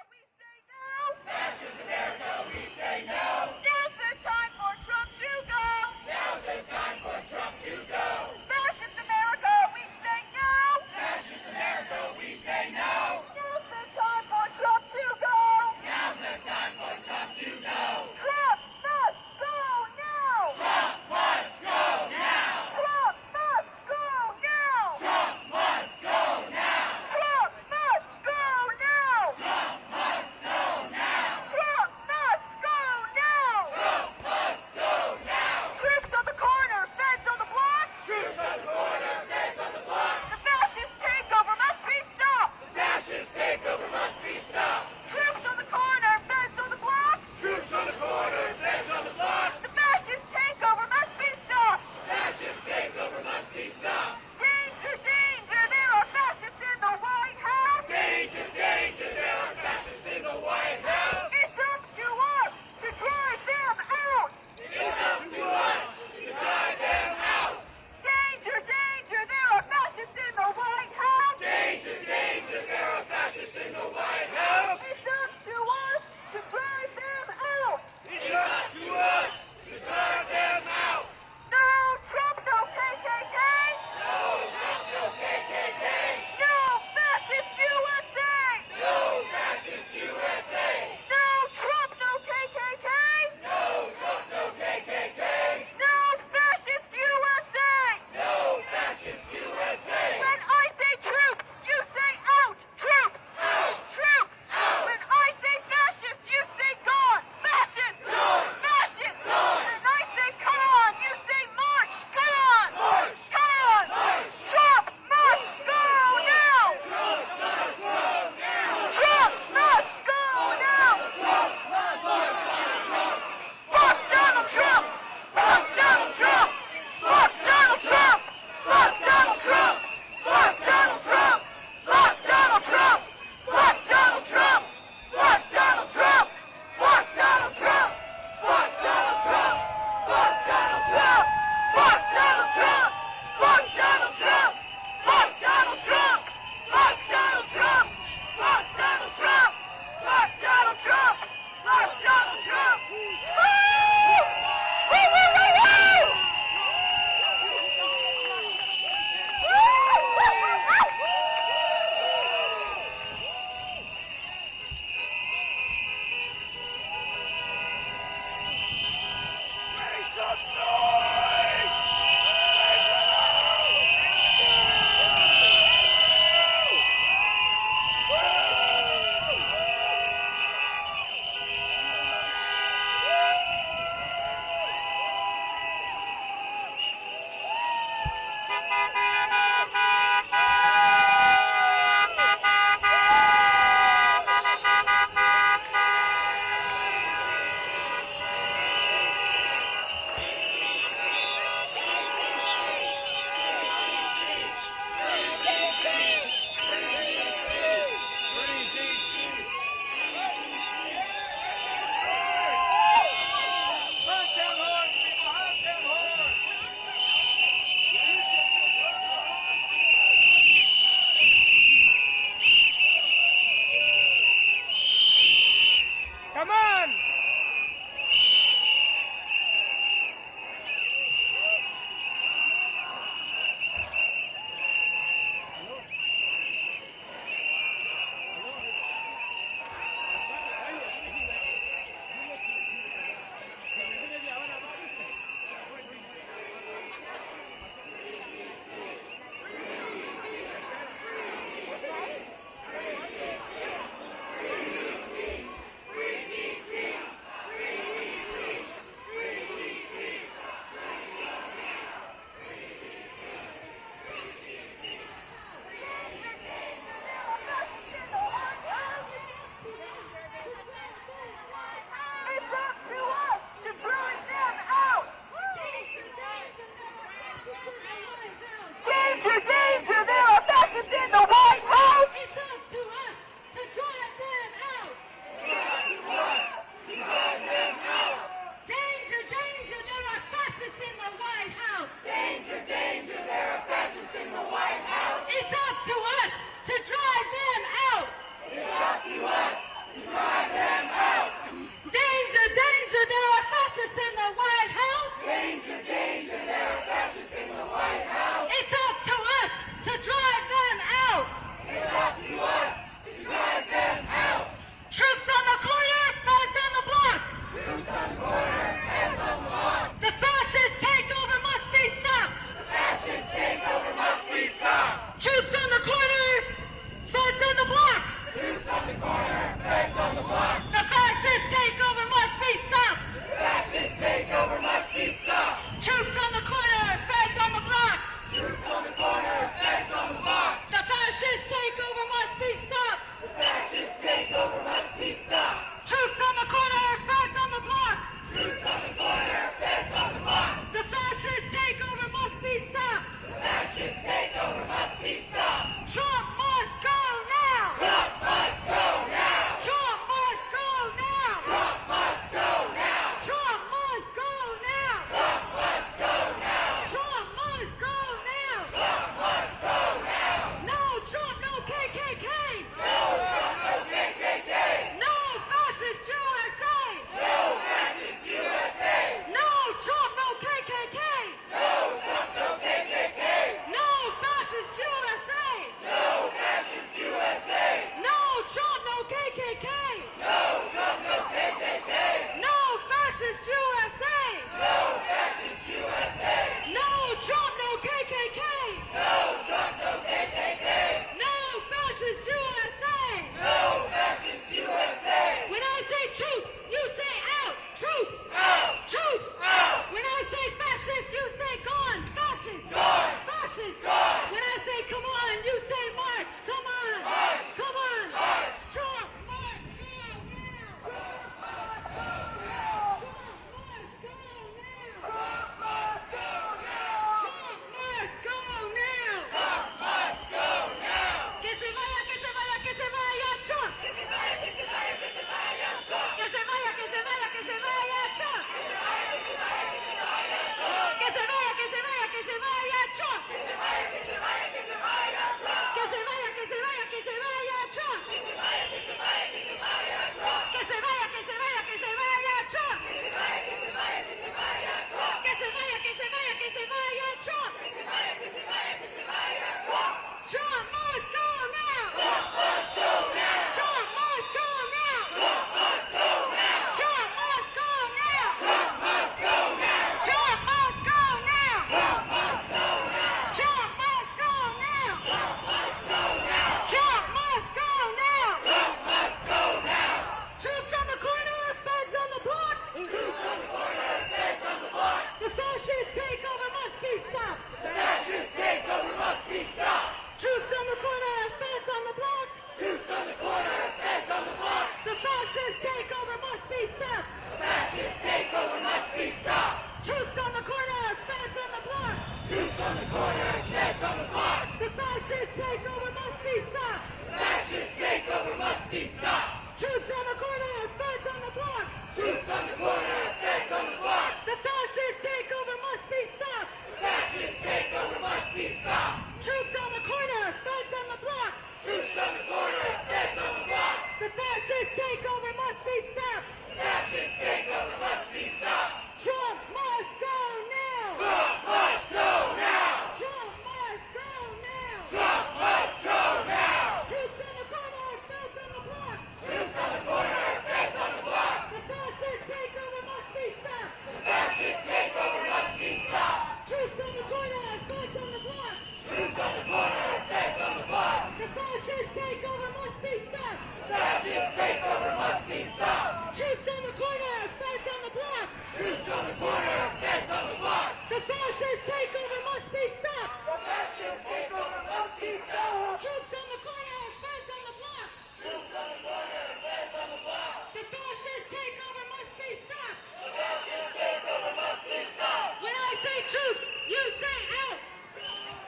[SPEAKER 1] takeover must be stopped.
[SPEAKER 10] Fascist takeover must be stopped.
[SPEAKER 1] Troops on the corner, feds on the block.
[SPEAKER 10] Troops on the corner, feds on the block.
[SPEAKER 1] The fascist takeover must be stopped.
[SPEAKER 10] The fascist takeover must be stopped.
[SPEAKER 1] Troops on the corner, feds on the block.
[SPEAKER 10] Troops on the corner, feds on the block.
[SPEAKER 1] The fascist takeover must be stopped.
[SPEAKER 10] The fascist takeover must be stopped.
[SPEAKER 1] When I say troops, you say out.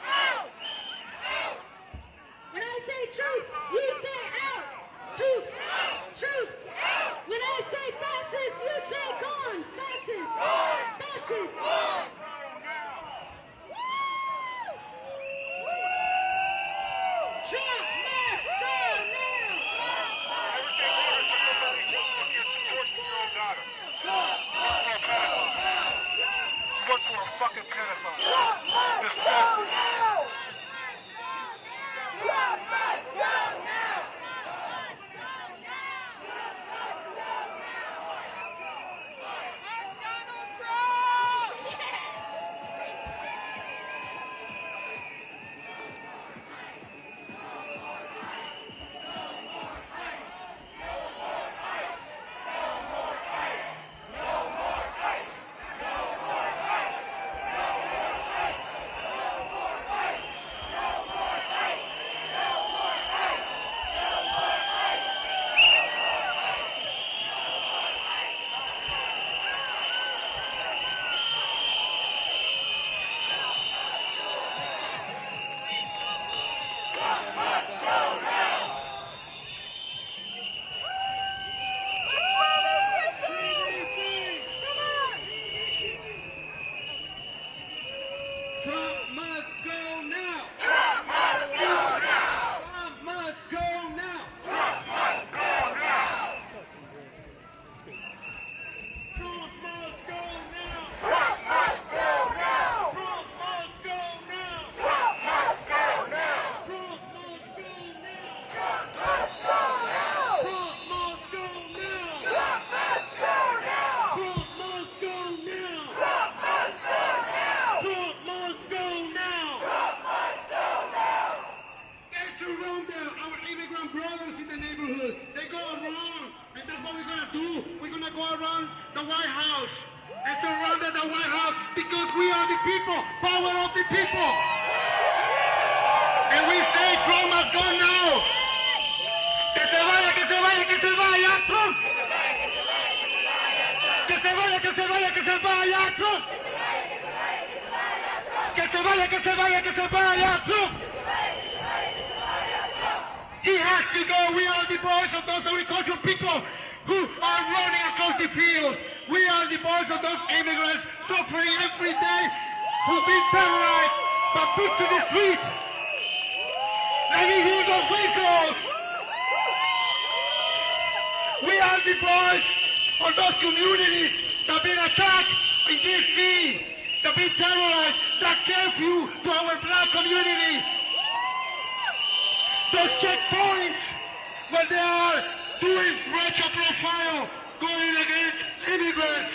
[SPEAKER 10] Out! Out!
[SPEAKER 1] When I say troops, you say out. Troops. Troops. When I say fascists, you say gone. Fascists.
[SPEAKER 10] Gone.
[SPEAKER 1] Fascists.
[SPEAKER 10] Gone!
[SPEAKER 1] Trump must go now.
[SPEAKER 11] Look for a fucking pedophile.
[SPEAKER 10] Trump must go
[SPEAKER 11] Disgusting.
[SPEAKER 10] now! Trump must go now! Donald Trump!
[SPEAKER 11] Trump must go now.
[SPEAKER 10] Trump must go now!
[SPEAKER 11] Trump must go now.
[SPEAKER 10] Trump must go now!
[SPEAKER 11] Trump must go now.
[SPEAKER 10] Trump must go now!
[SPEAKER 11] Trump must go now.
[SPEAKER 10] Trump must go now!
[SPEAKER 11] Trump must go now.
[SPEAKER 10] Trump must go now!
[SPEAKER 11] Trump must go now.
[SPEAKER 10] Trump must go now!
[SPEAKER 11] Trump must go now.
[SPEAKER 10] Trump must go now!
[SPEAKER 11] Trump must go now.
[SPEAKER 10] Trump must go now!
[SPEAKER 11] They surrounded our immigrant brothers in the neighborhood. They go around, and that's what we're gonna do. We're gonna go around the White House and surround the White House because we are the people, power of the people. And we say Trump must go now. Que se vaya, que se vaya, que se vaya, Trump. Que se vaya, que se vaya, que se vaya, Trump. Que se vaya, que se vaya, que se vaya, Trump. He has to go. We are the voice of those agricultural people who are running across the fields. We are the voice of those immigrants suffering every day who've been terrorized but put to the street. Let me hear those whistles. We are the voice of those communities that have been attacked in D.C., that have been terrorized, that curfew to our black community. Those checkpoints where they are doing racial profile, going against immigrants,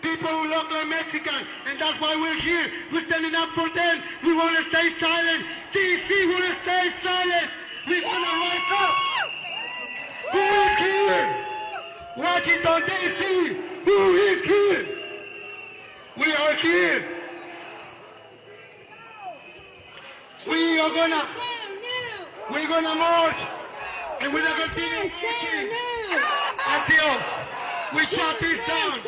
[SPEAKER 11] people who look like Mexican, and that's why we're here. We're standing up for them. We want to stay silent. DC will stay silent. We're going to rise up. Who is here? Washington, D.C. Who is here? We are here. We're gonna march, and we're gonna continue marching until we shut this down.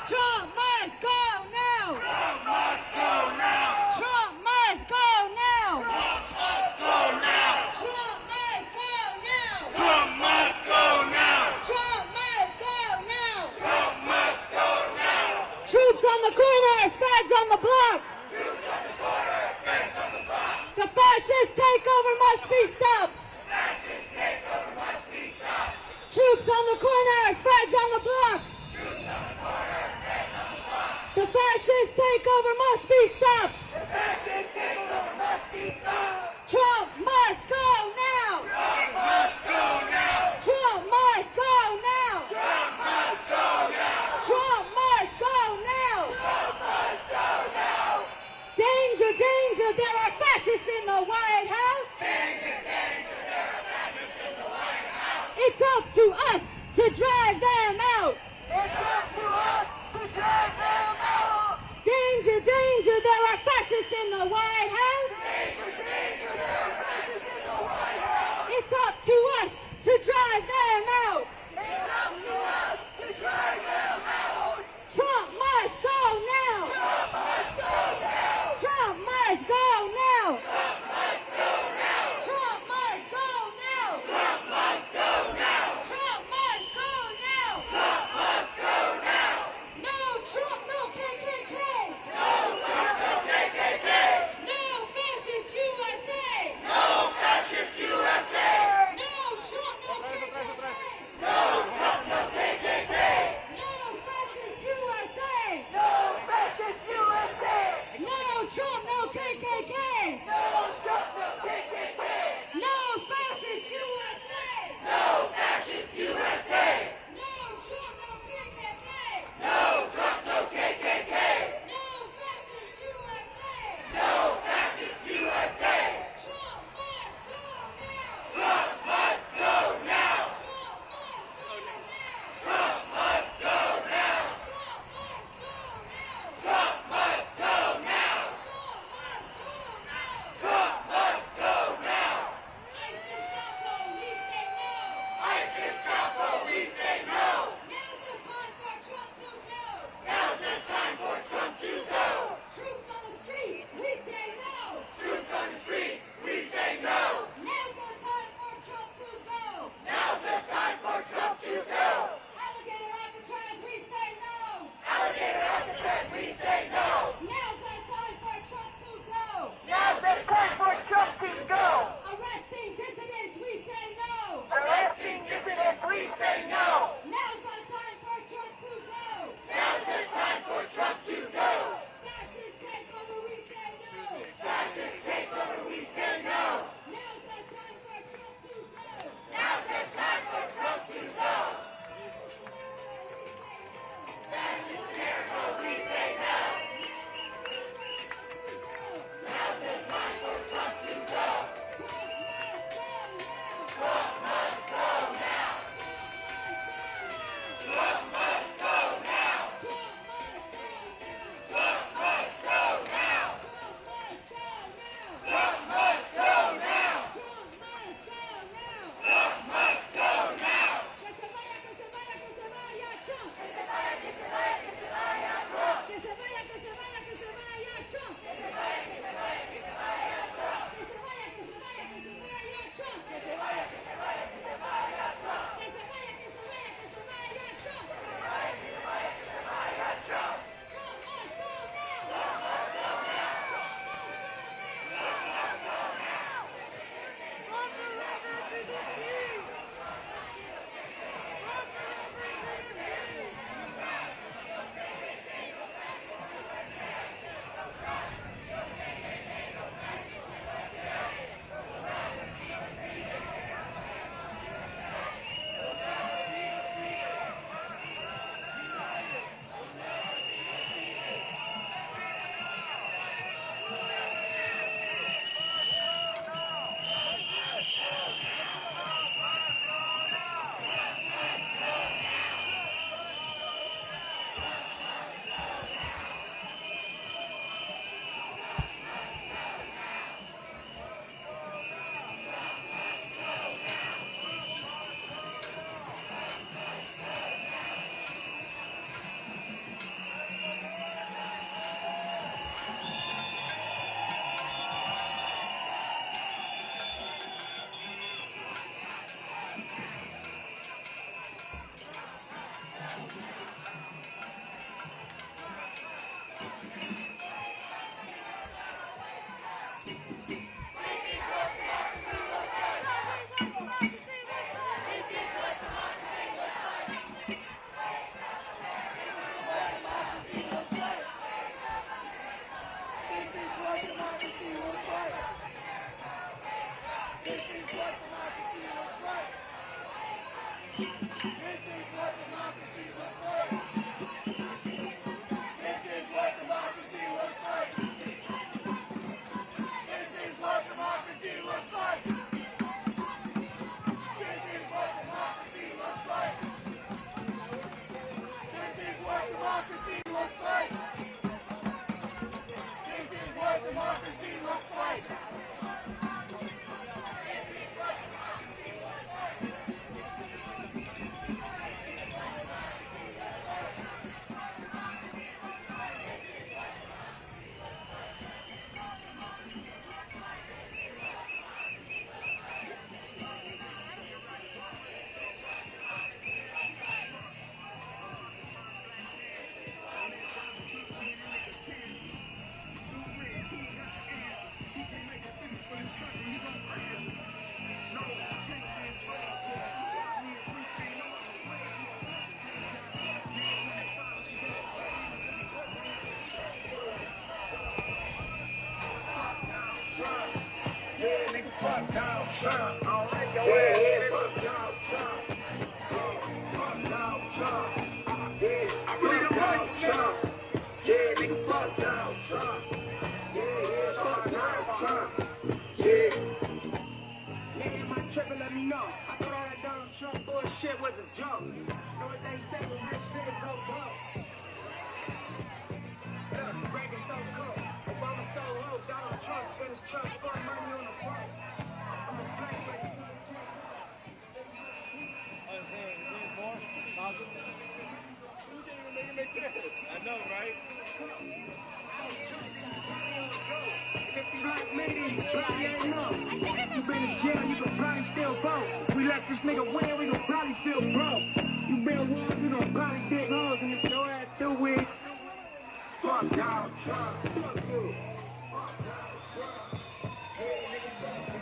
[SPEAKER 2] Trump must go now! Trump must go now! Trump must go now!
[SPEAKER 10] Trump must go now!
[SPEAKER 2] Trump must go now!
[SPEAKER 10] Trump must go now!
[SPEAKER 2] Trump must go now!
[SPEAKER 10] Trump must go now!
[SPEAKER 2] Trump must go now!
[SPEAKER 10] Trump must go now!
[SPEAKER 2] Troops on the corner, feds on the block!
[SPEAKER 10] Troops on the corner, feds on the block!
[SPEAKER 2] The fascist takeover must be stopped!
[SPEAKER 10] Fascist takeover must be stopped!
[SPEAKER 2] Troops on the corner, feds on the block!
[SPEAKER 10] Troops on the corner, feds on the block!
[SPEAKER 2] The fascist takeover must be stopped!
[SPEAKER 10] The fascist takeover must be stopped!
[SPEAKER 2] Trump must go now!
[SPEAKER 10] Trump must go now!
[SPEAKER 2] Trump must go now!
[SPEAKER 10] Trump must go now!
[SPEAKER 2] fascists in the White House. It's up to us to drive them out.
[SPEAKER 10] It's up to us to drive them out.
[SPEAKER 2] Trump must go now.
[SPEAKER 10] Trump must go now.
[SPEAKER 2] Trump must go now.
[SPEAKER 10] Trump must go now.
[SPEAKER 2] Trump must go now.
[SPEAKER 10] Trump must go now.
[SPEAKER 2] Trump must go now.
[SPEAKER 10] Trump must go now.
[SPEAKER 2] No Trump, no KKK.
[SPEAKER 10] No Trump, no KKK.
[SPEAKER 2] No fascist USA.
[SPEAKER 10] No fascist USA.
[SPEAKER 2] No Trump, no KKK.
[SPEAKER 10] No Trump, no KKK.
[SPEAKER 2] No fascist USA.
[SPEAKER 10] No fascist USA.
[SPEAKER 2] No Trump, no KKK.
[SPEAKER 10] No Trump, no KKK.
[SPEAKER 2] No fascist USA.
[SPEAKER 10] No fascist USA.
[SPEAKER 2] No Trump, no KKK.
[SPEAKER 10] No Trump, no KKK.
[SPEAKER 2] No fascist USA.
[SPEAKER 10] No fascist USA.
[SPEAKER 2] Trump must go now.
[SPEAKER 10] Trump must go now.
[SPEAKER 2] Trump must go now.
[SPEAKER 10] Trump must go now.
[SPEAKER 2] Gestapo, we say no.
[SPEAKER 10] ICE Gestapo, we say no.
[SPEAKER 2] Now's the time for Trump to go.
[SPEAKER 10] Now's the time for Trump to go.
[SPEAKER 2] Troops on the street, we say no.
[SPEAKER 10] Troops on the street, we say no.
[SPEAKER 2] Now's the time for Trump to go.
[SPEAKER 10] Now's the time for Trump to go.
[SPEAKER 2] Alligator Alcatraz, we say no.
[SPEAKER 10] Alligator Alcatraz, we say no.
[SPEAKER 2] Now's the time for Trump to go.
[SPEAKER 10] Now's the time for Trump to go.
[SPEAKER 2] Arresting dissidents, we say no.
[SPEAKER 10] Arresting dissidents, we say no.
[SPEAKER 2] Now's the time for Trump to go.
[SPEAKER 10] Now's the time for Trump to go.
[SPEAKER 2] Fascist takeover, we say no.
[SPEAKER 10] Fascist takeover, we say no.
[SPEAKER 2] Now's the time for Trump to go.
[SPEAKER 10] Now's the time for Trump to go. Fascist America, we say no. Now's the time for Trump to go. Trump must go now. Trump must go now. Trump must go now. Trump must go now. Trump must go now.
[SPEAKER 2] Que se vaya, que se vaya, que se vaya Trump.
[SPEAKER 10] Que se vaya, que se vaya, que se vaya Trump.
[SPEAKER 2] Que se vaya, que se vaya, que se vaya Trump.
[SPEAKER 10] Que se vaya, que se vaya, que se vaya Trump.
[SPEAKER 2] Que se vaya, que se vaya, que se vaya Trump.
[SPEAKER 10] Que se vaya, que se vaya, que se vaya Trump.
[SPEAKER 2] Que se vaya, que se vaya, que se vaya Trump.
[SPEAKER 10] Que se vaya, que se vaya, que se vaya Trump.
[SPEAKER 2] Trump must go now.
[SPEAKER 10] Trump must go now. Trump must go now.
[SPEAKER 9] Fuck Donald Trump. I don't like your ass, nigga. Fuck Donald Trump. Fuck Donald Trump. Yeah, I really don't like Trump. Yeah, nigga, fuck Donald Trump. Yeah, fuck Donald Trump. Yeah. Nigga, my trippin', let me know. I thought all that Donald Trump bullshit was a joke. Know what they say when rich niggas go broke. Look, Reagan so cool. Obama so low. Donald Trump spent his trust fund money on the price.
[SPEAKER 10] I know, right?
[SPEAKER 9] If you like me, then you probably ain't know. You been in jail, you can probably still vote. We let this nigga win, we gon' probably still broke. You build walls, you gon' probably dig holes, and if your ass do it, fuck Donald Trump. Fuck you. Fuck Donald Trump. Yeah, nigga, fuck you.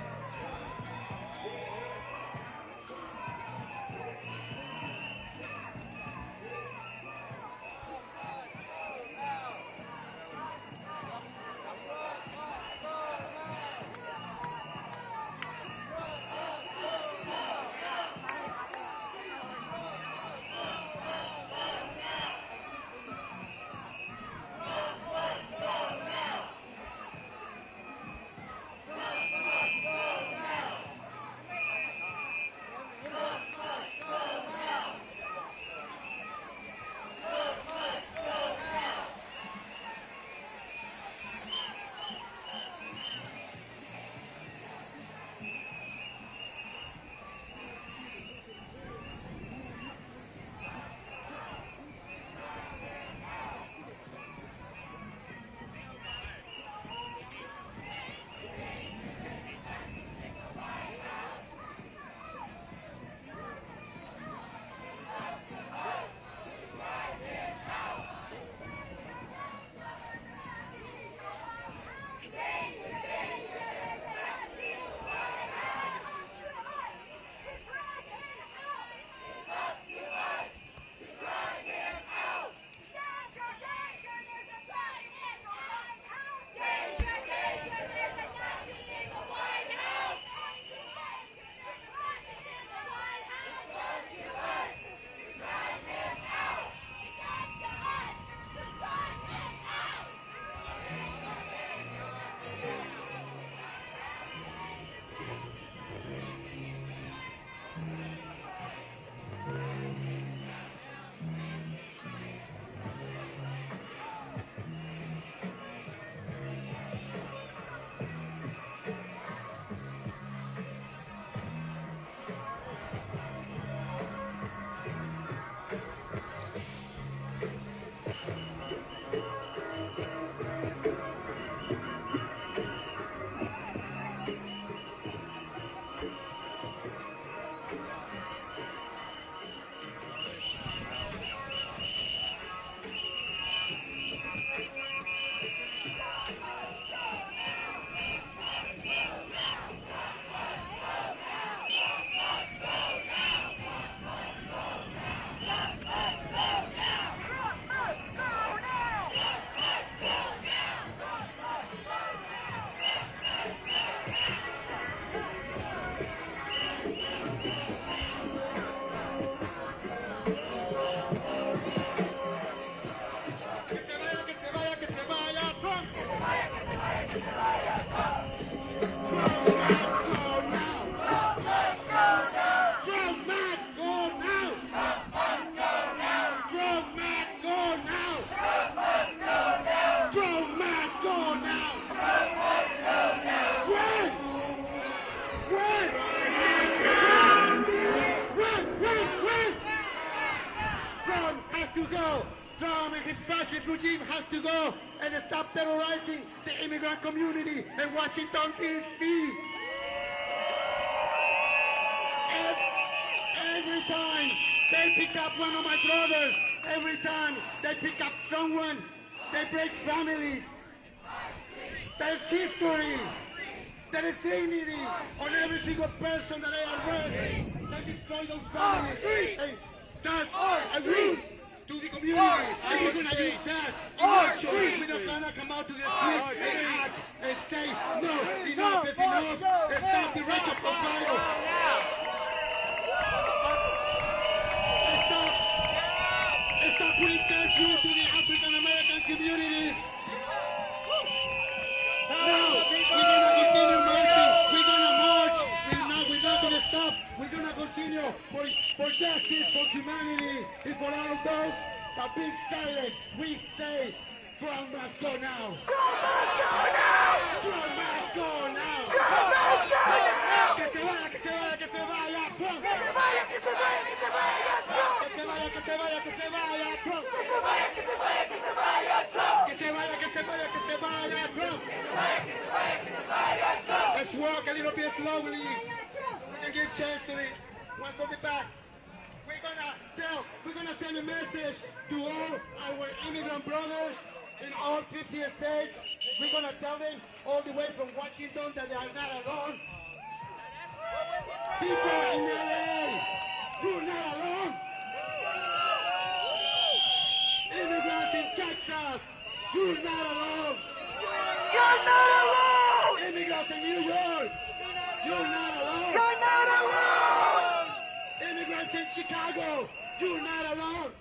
[SPEAKER 11] this fascist regime has to go and stop terrorizing the immigrant community in Washington, D.C. Every time they pick up one of my brothers, every time they pick up someone, they break families. There's history. There is dignity on every single person that I arrest. They destroy those families. And that's a root to the community. And we're going to use that in action. We're not going to come out to the streets and act and say, no, enough is enough. Stop the racial profile. Stop putting curfew to the African American community. No, we're gonna continue marching. We're gonna march. We're not gonna stop. We're gonna continue for justice, for humanity, and for all of those that have been silent. We say, Trump must go now. Trump must go now. Trump must go now. Trump must go now. Que se vaya, que se vaya, que se vaya, Trump. Que se vaya, que se vaya, que se vaya, Trump. Que se vaya, que se vaya, que se vaya, Trump. Que se vaya, que se vaya, que se vaya, Trump. Que se vaya, que se vaya, que se vaya, Trump. Que se vaya, que se vaya, que se vaya, Trump. Let's walk a little bit slowly. We can give chance to the ones on the back. We're gonna send a message to all our immigrant brothers in all 50 states. We're gonna tell them all the way from Washington that they are not alone. People in LA, you're not alone. Immigrants in Texas, you're not alone. You're not alone. Immigrants in New York, you're not alone. You're not alone. Immigrants in Chicago, you're not alone.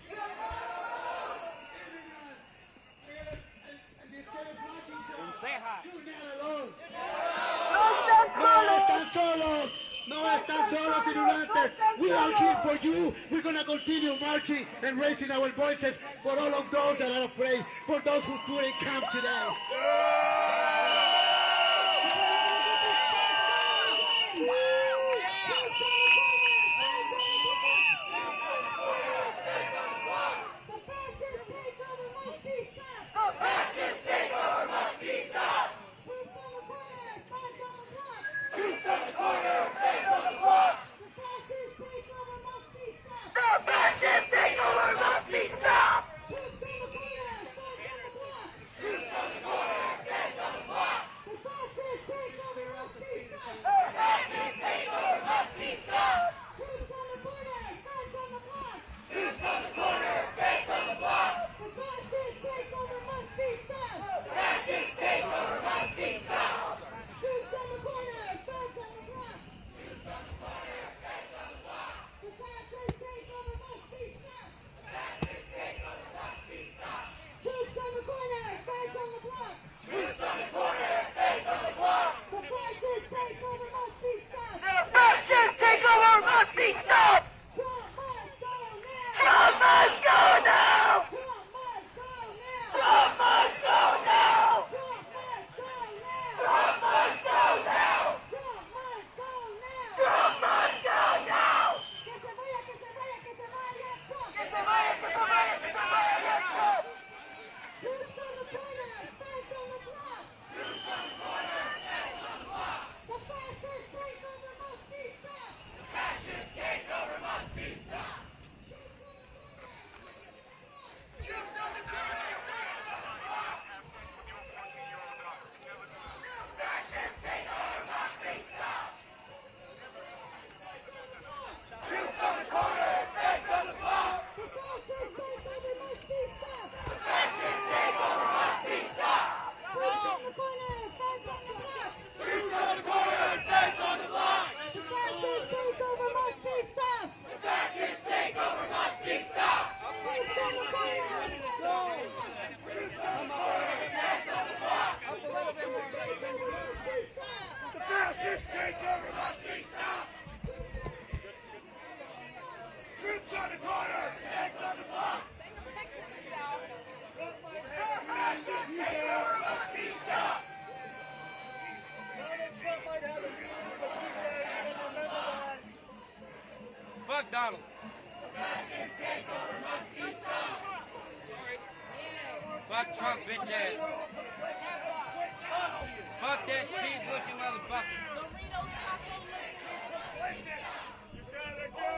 [SPEAKER 11] No están solos, ignorantes. We are here for you. We're going to continue marching and raising our voices for all of those that are afraid, for those who couldn't come today.
[SPEAKER 8] Fuck Donald.
[SPEAKER 10] Fascist takeover must be stopped.
[SPEAKER 8] Fuck Trump, bitch ass. Fuck that cheese looking motherfucker.
[SPEAKER 9] You gotta go.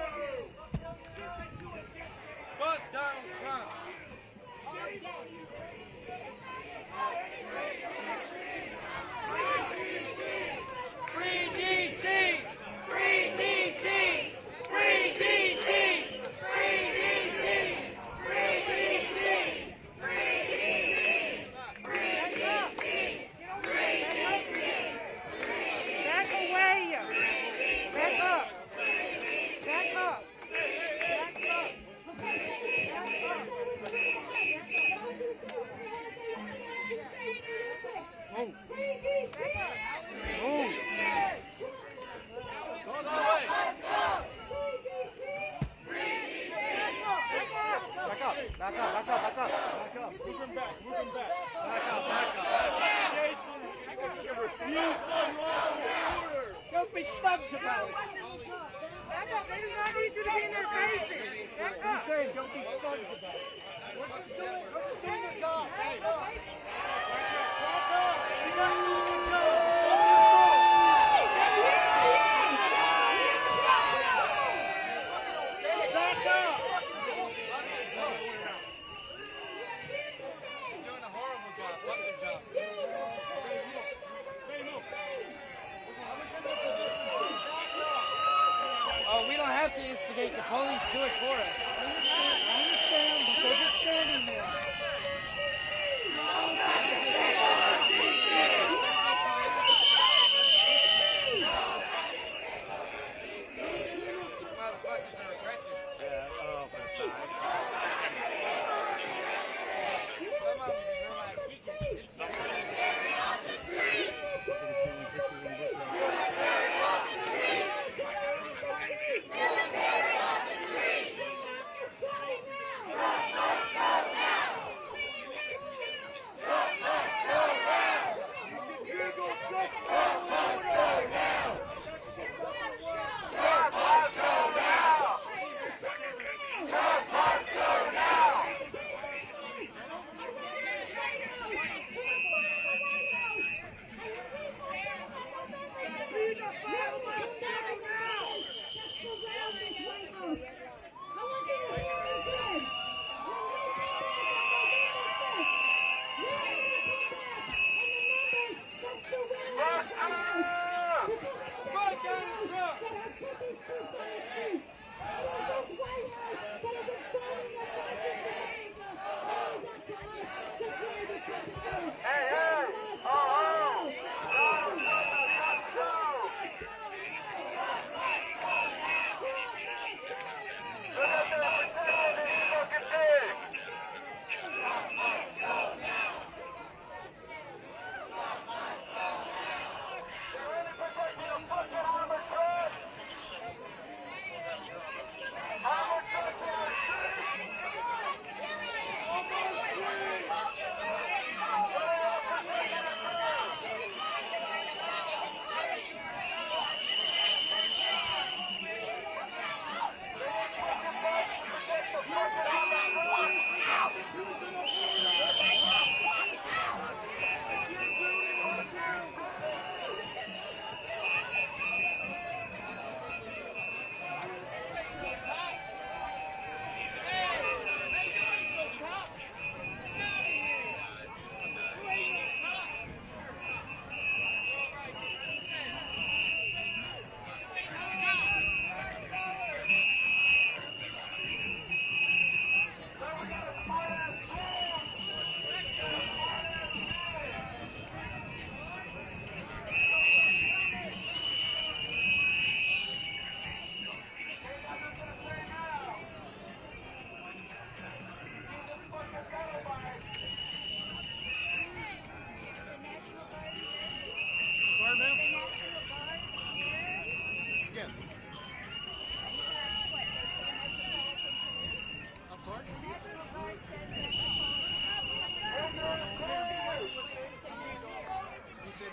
[SPEAKER 8] Fuck Donald Trump. Free DC! Free DC! Free DC! Free DC! Free DC! Free DC! Free DC!
[SPEAKER 10] Back away! Back up! Back up!
[SPEAKER 8] Move.
[SPEAKER 10] Move.
[SPEAKER 8] Go that way.
[SPEAKER 5] Back up. Back up. Back up. Back up. Back up. Move him back. Move him back. Back up. Back up.
[SPEAKER 9] Jason, you refuse unlawful order.
[SPEAKER 10] Don't be thugs about it. Back up. They do not need you to be in their faces. Back up.
[SPEAKER 5] He's saying don't be thugs about it. We're just doing the job. Back up. Back up. We're just doing the job. Back up.
[SPEAKER 8] He's doing a horrible job. Fucking job. Oh, we don't have to instigate. The police do it for us.
[SPEAKER 5] I understand, but they're just standing there.
[SPEAKER 8] These motherfuckers are aggressive. Some of them are like weekend. This is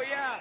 [SPEAKER 8] yeah.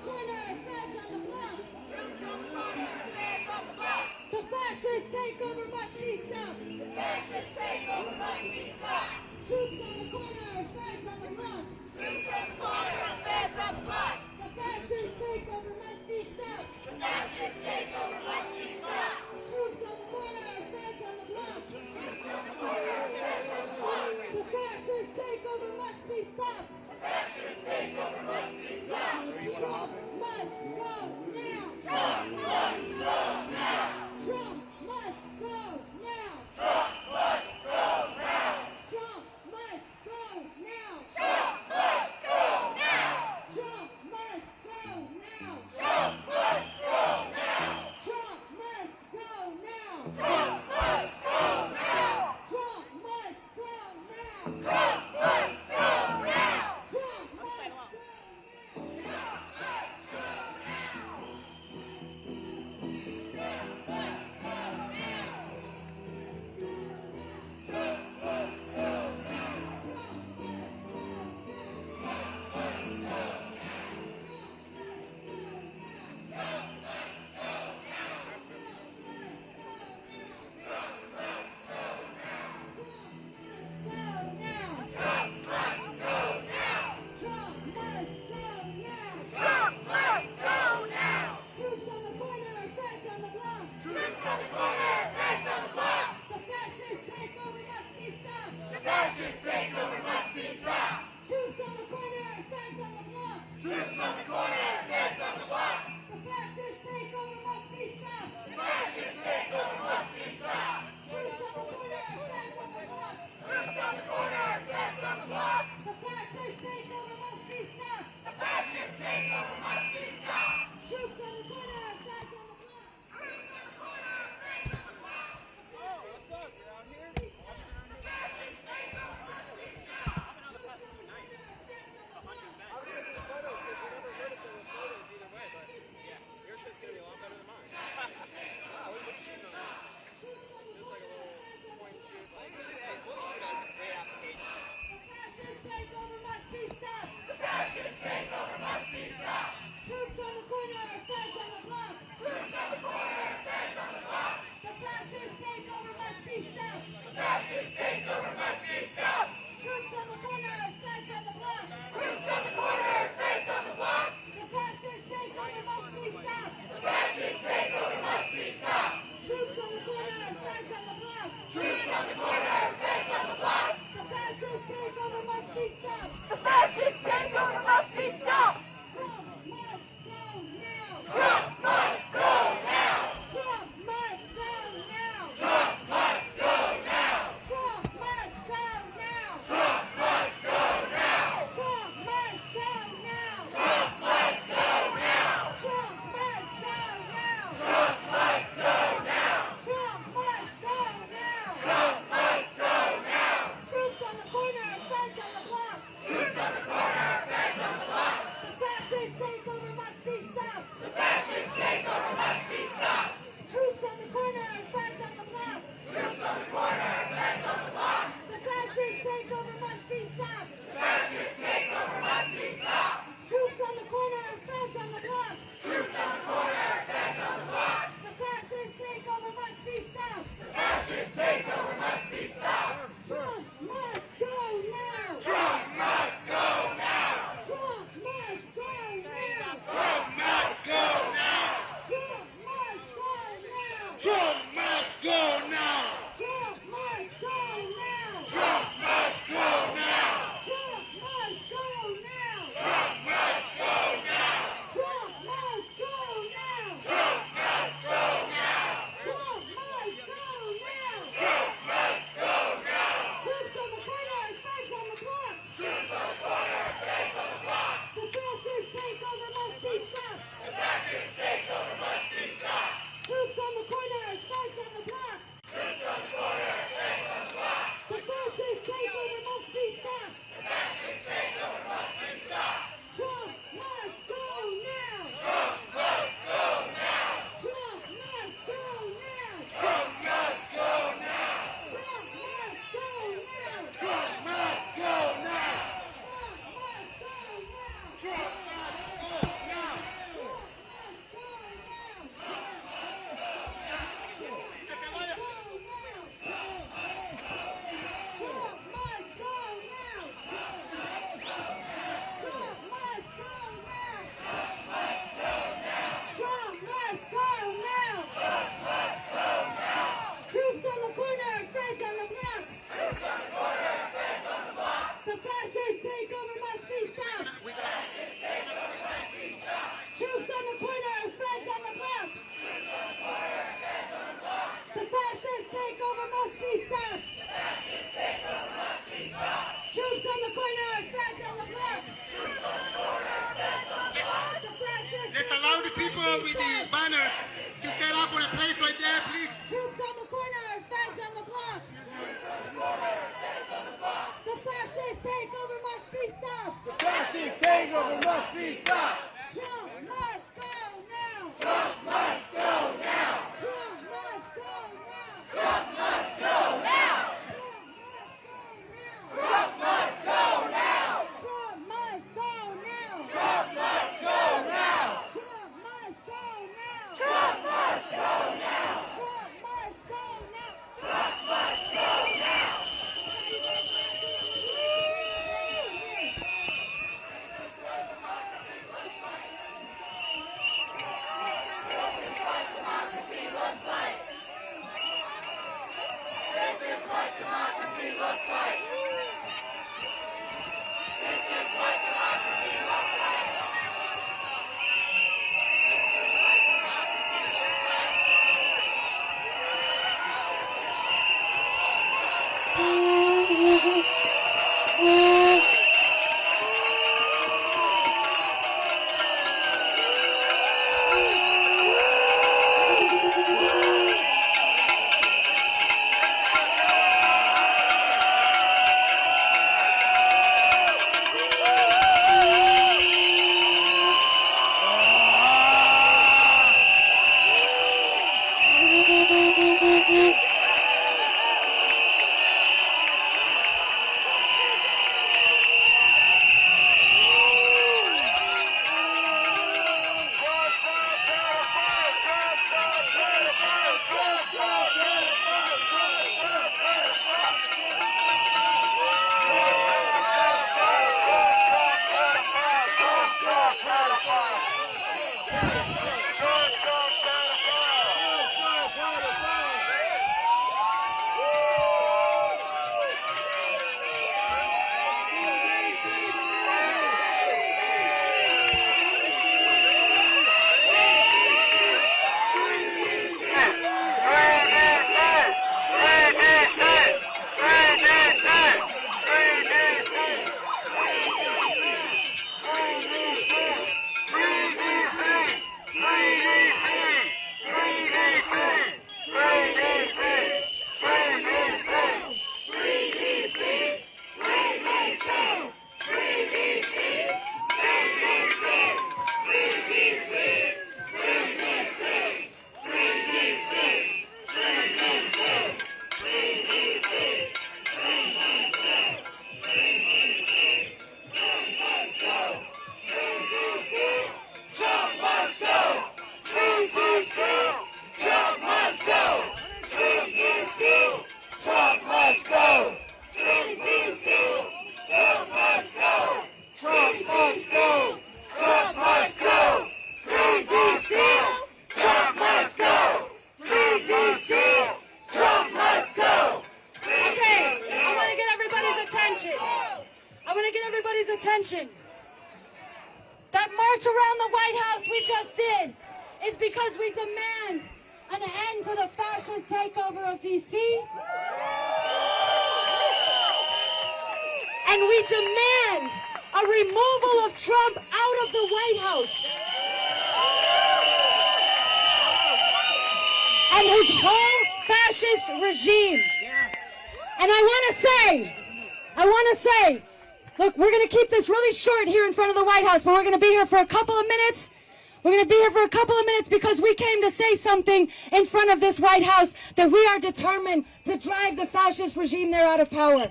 [SPEAKER 2] corner, feds on the block. Troops on the corner, feds on the block. The fascist takeover must be stopped. The fascist takeover must be stopped. Troops on the corner, feds on the block. Troops on the corner, feds on the block. The fascist takeover must be stopped. The fascist takeover must be stopped. Troops on the corner, feds on the block. Troops on the corner, feds on the block. The fascist takeover must be stopped. The fascist takeover must be stopped. Trump must go now. Trump must go now. Trump must go now. Trump must go now. Trump must go now. Trump must go now. Trump must go now. Trump must go now. Trump must go now. Trump must go now. Trump must go now. Trump must go now. Trump must
[SPEAKER 9] Trump
[SPEAKER 2] fascist takeover must be stopped. Troops on the corner, feds on the block. The fascist
[SPEAKER 11] Let's allow the people with the banner to set up on a place right there, please.
[SPEAKER 2] Troops on the corner, feds on the block. The fascist takeover must be stopped.
[SPEAKER 9] The fascist takeover must be stopped.
[SPEAKER 2] Trump must go now.
[SPEAKER 9] Trump must go now.
[SPEAKER 2] Trump must go now.
[SPEAKER 9] Trump must go now. Trump must go now.
[SPEAKER 2] Trump must go now.
[SPEAKER 9] Trump must go now.
[SPEAKER 2] Trump must go now.
[SPEAKER 9] Trump must go now.
[SPEAKER 2] Trump must go now.
[SPEAKER 9] Trump must go now.
[SPEAKER 2] attention. That march around the White House we just did is because we demand an end to the fascist takeover of D.C. And we demand a removal of Trump out of the White House. And his whole fascist regime. And I want to say, look, we're going to keep this really short here in front of the White House, but we're going to be here for a couple of minutes. We're going to be here for a couple of minutes because we came to say something in front of this White House that we are determined to drive the fascist regime there out of power.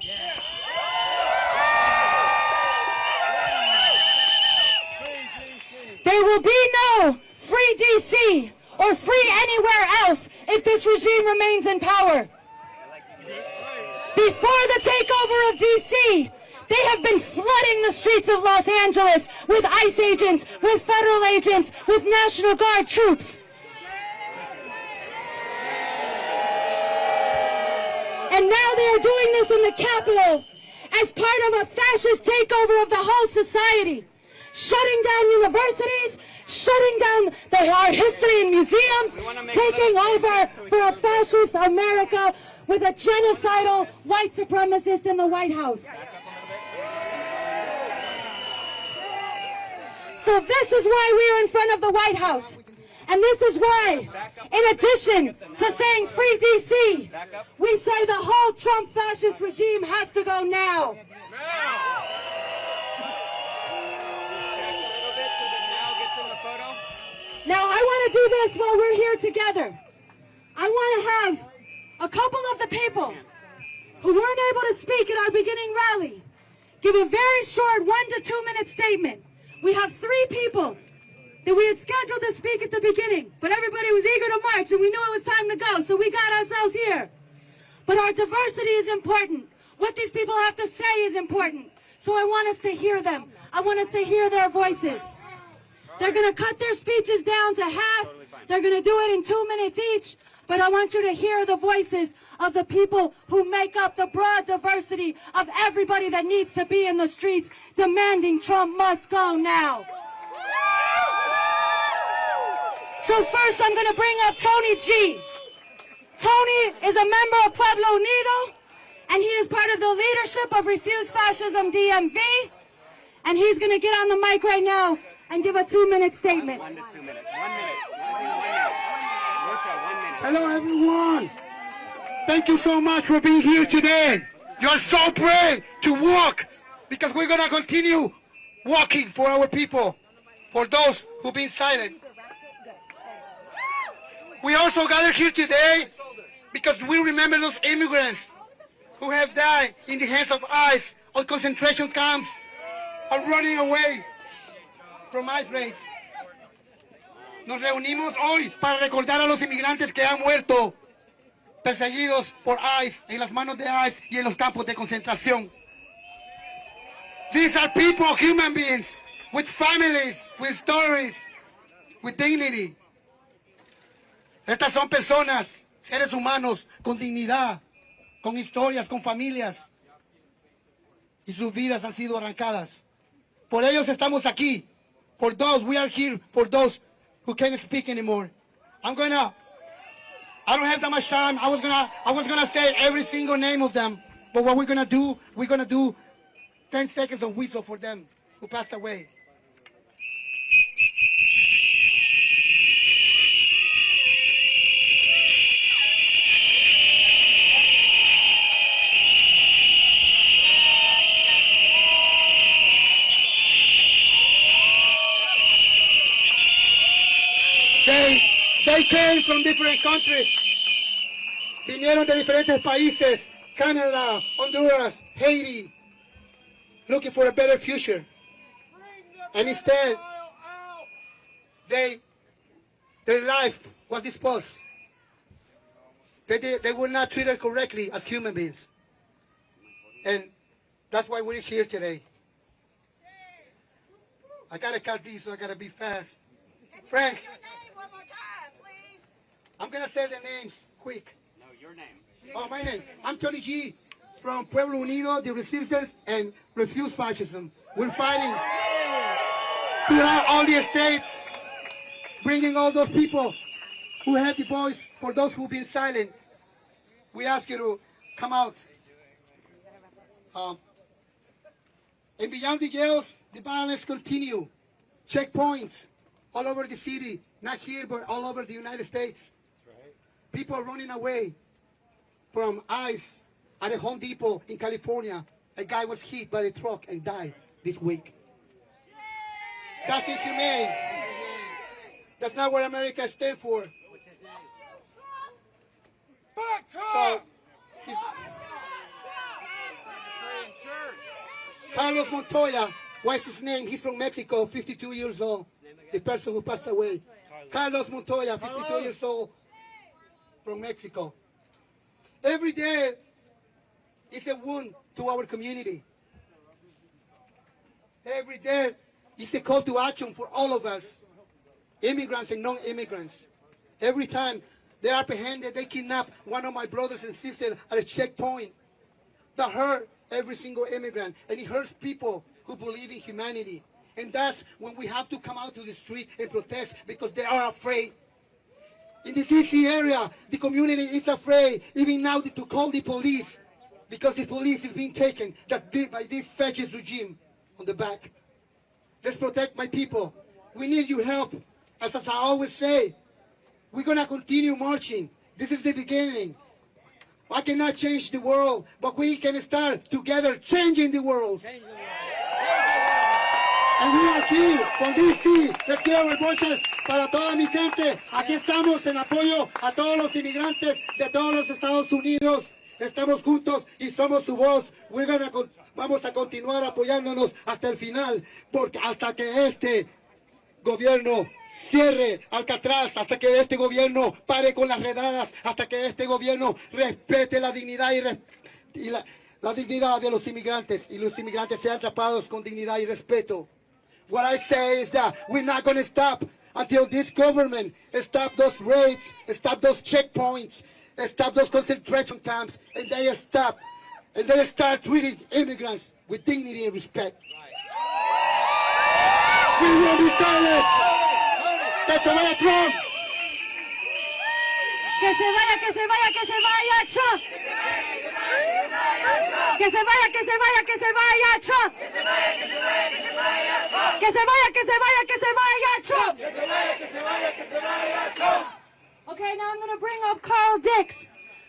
[SPEAKER 2] There will be no free D.C. or free anywhere else if this regime remains in power. Before the takeover of D.C., they have been flooding the streets of Los Angeles with ICE agents, with federal agents, with National Guard troops. And now they are doing this in the Capitol as part of a fascist takeover of the whole society. shutting down universities, shutting down the art history and museums, taking over for a fascist America with a genocidal white supremacist in the White House. So this is why we are in front of the White House. And this is why, in addition to saying free DC, we say the whole Trump fascist regime has to go now. Now I want to do this while we're here together. I want to have a couple of the people who weren't able to speak at our beginning rally give a very short 1 to 2 minute statement. We have 3 people that we had scheduled to speak at the beginning, but everybody was eager to march and we knew it was time to go, so we got ourselves here. But our diversity is important. What these people have to say is important. So I want us to hear them. I want us to hear their voices. They're going to cut their speeches down to half. They're going to do it in 2 minutes each. But I want you to hear the voices of the people who make up the broad diversity of everybody that needs to be in the streets demanding Trump must go now. So first I'm going to bring up Tony G. Tony is a member of Pueblo Unido, and he is part of the leadership of Refuse Fascism DMV. And he's going to get on the mic right now and give a 2 minute statement.
[SPEAKER 8] 1 to 2 minutes. 1 minute. 1 minute.
[SPEAKER 11] Hello, everyone. Thank you so much for being here today. You're so brave to walk, because we're going to continue walking for our people, for those who've been silent. We also gathered here today because we remember those immigrants who have died in the hands of ICE or concentration camps or running away from ICE raids. Nos reunimos hoy para recordar a los inmigrantes que han muerto perseguidos por ICE, en las manos de ICE y en los campos de concentración. These are people, human beings, with families, with stories, with dignity. Estas son personas, seres humanos, con dignidad, con historias, con familias. Y sus vidas han sido arrancadas. Por ellos estamos aquí. For those, we are here, for those who can't speak anymore. I don't have that much time. I was gonna say every single name of them. But what we're gonna do 10 seconds of whistle for them who passed away. They came from different countries. Vinieron de diferentes países, Canada, Honduras, Haiti, looking for a better future. And instead, their life was disposed. They were not treated correctly as human beings. And that's why we're here today. I gotta cut these, so I gotta be fast. Friends, I'm gonna say the names quick.
[SPEAKER 8] No, your name.
[SPEAKER 11] Oh, my name. I'm Tony G. from Pueblo Unido, the Resistance, and Refuse Fascism. We're fighting throughout all the states, bringing all those people who had the voice, for those who've been silent. We ask you to come out. And beyond the jails, the violence continue. Checkpoints all over the city, not here, but all over the United States. People are running away from ICE at a Home Depot in California. A guy was hit by a truck and died this week. That's inhumane. That's not what America stands for. So, Carlos Montoya, what's his name? He's from Mexico, 52 years old. The person who passed away. Carlos Montoya, 52 years old, from Mexico. Every day is a wound to our community. Every day is a call to action for all of us, immigrants and non-immigrants. Every time they are apprehended, they kidnap one of my brothers and sisters at a checkpoint. That hurt every single immigrant, and it hurts people who believe in humanity. And that's when we have to come out to the street and protest because they are afraid. In the DC area, the community is afraid even now to call the police because the police is being taken by this fascist regime on the back. Let's protect my people. We need your help. As I always say, we're going to continue marching. This is the beginning. I cannot change the world, but we can start together changing the world. And we are here con DC. Les quiero ver voces para toda mi gente. Aquí estamos en apoyo a todos los inmigrantes de todos los Estados Unidos. Estamos juntos y somos su voz. Vamos a continuar apoyándonos hasta el final, porque hasta que este gobierno cierre Alcatraz, hasta que este gobierno pare con las redadas, hasta que este gobierno respete la dignidad y la dignidad de los inmigrantes y los inmigrantes sean tratados con dignidad y respeto. What I say is that we're not going to stop until this government stop those raids, stop those checkpoints, stop those concentration camps, and they stop, and they start treating immigrants with dignity and respect. We will be silent. Que se vaya Trump.
[SPEAKER 2] Que se vaya, que se vaya, que se vaya Trump. Que se vaya, que se vaya, que se vaya Trump. Que se vaya, que se vaya, que se vaya Trump. Que se vaya, que se vaya, que se vaya Trump. Que se vaya, que se vaya, que se vaya Trump. Okay, now I'm going to bring up Carl Dix.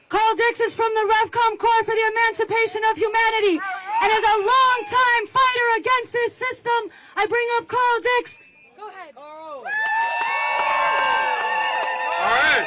[SPEAKER 2] Carl Dix is from the RevCom Corps for the Emancipation of Humanity and is a long-time fighter against this system. I bring up Carl Dix. Go ahead.
[SPEAKER 12] All right.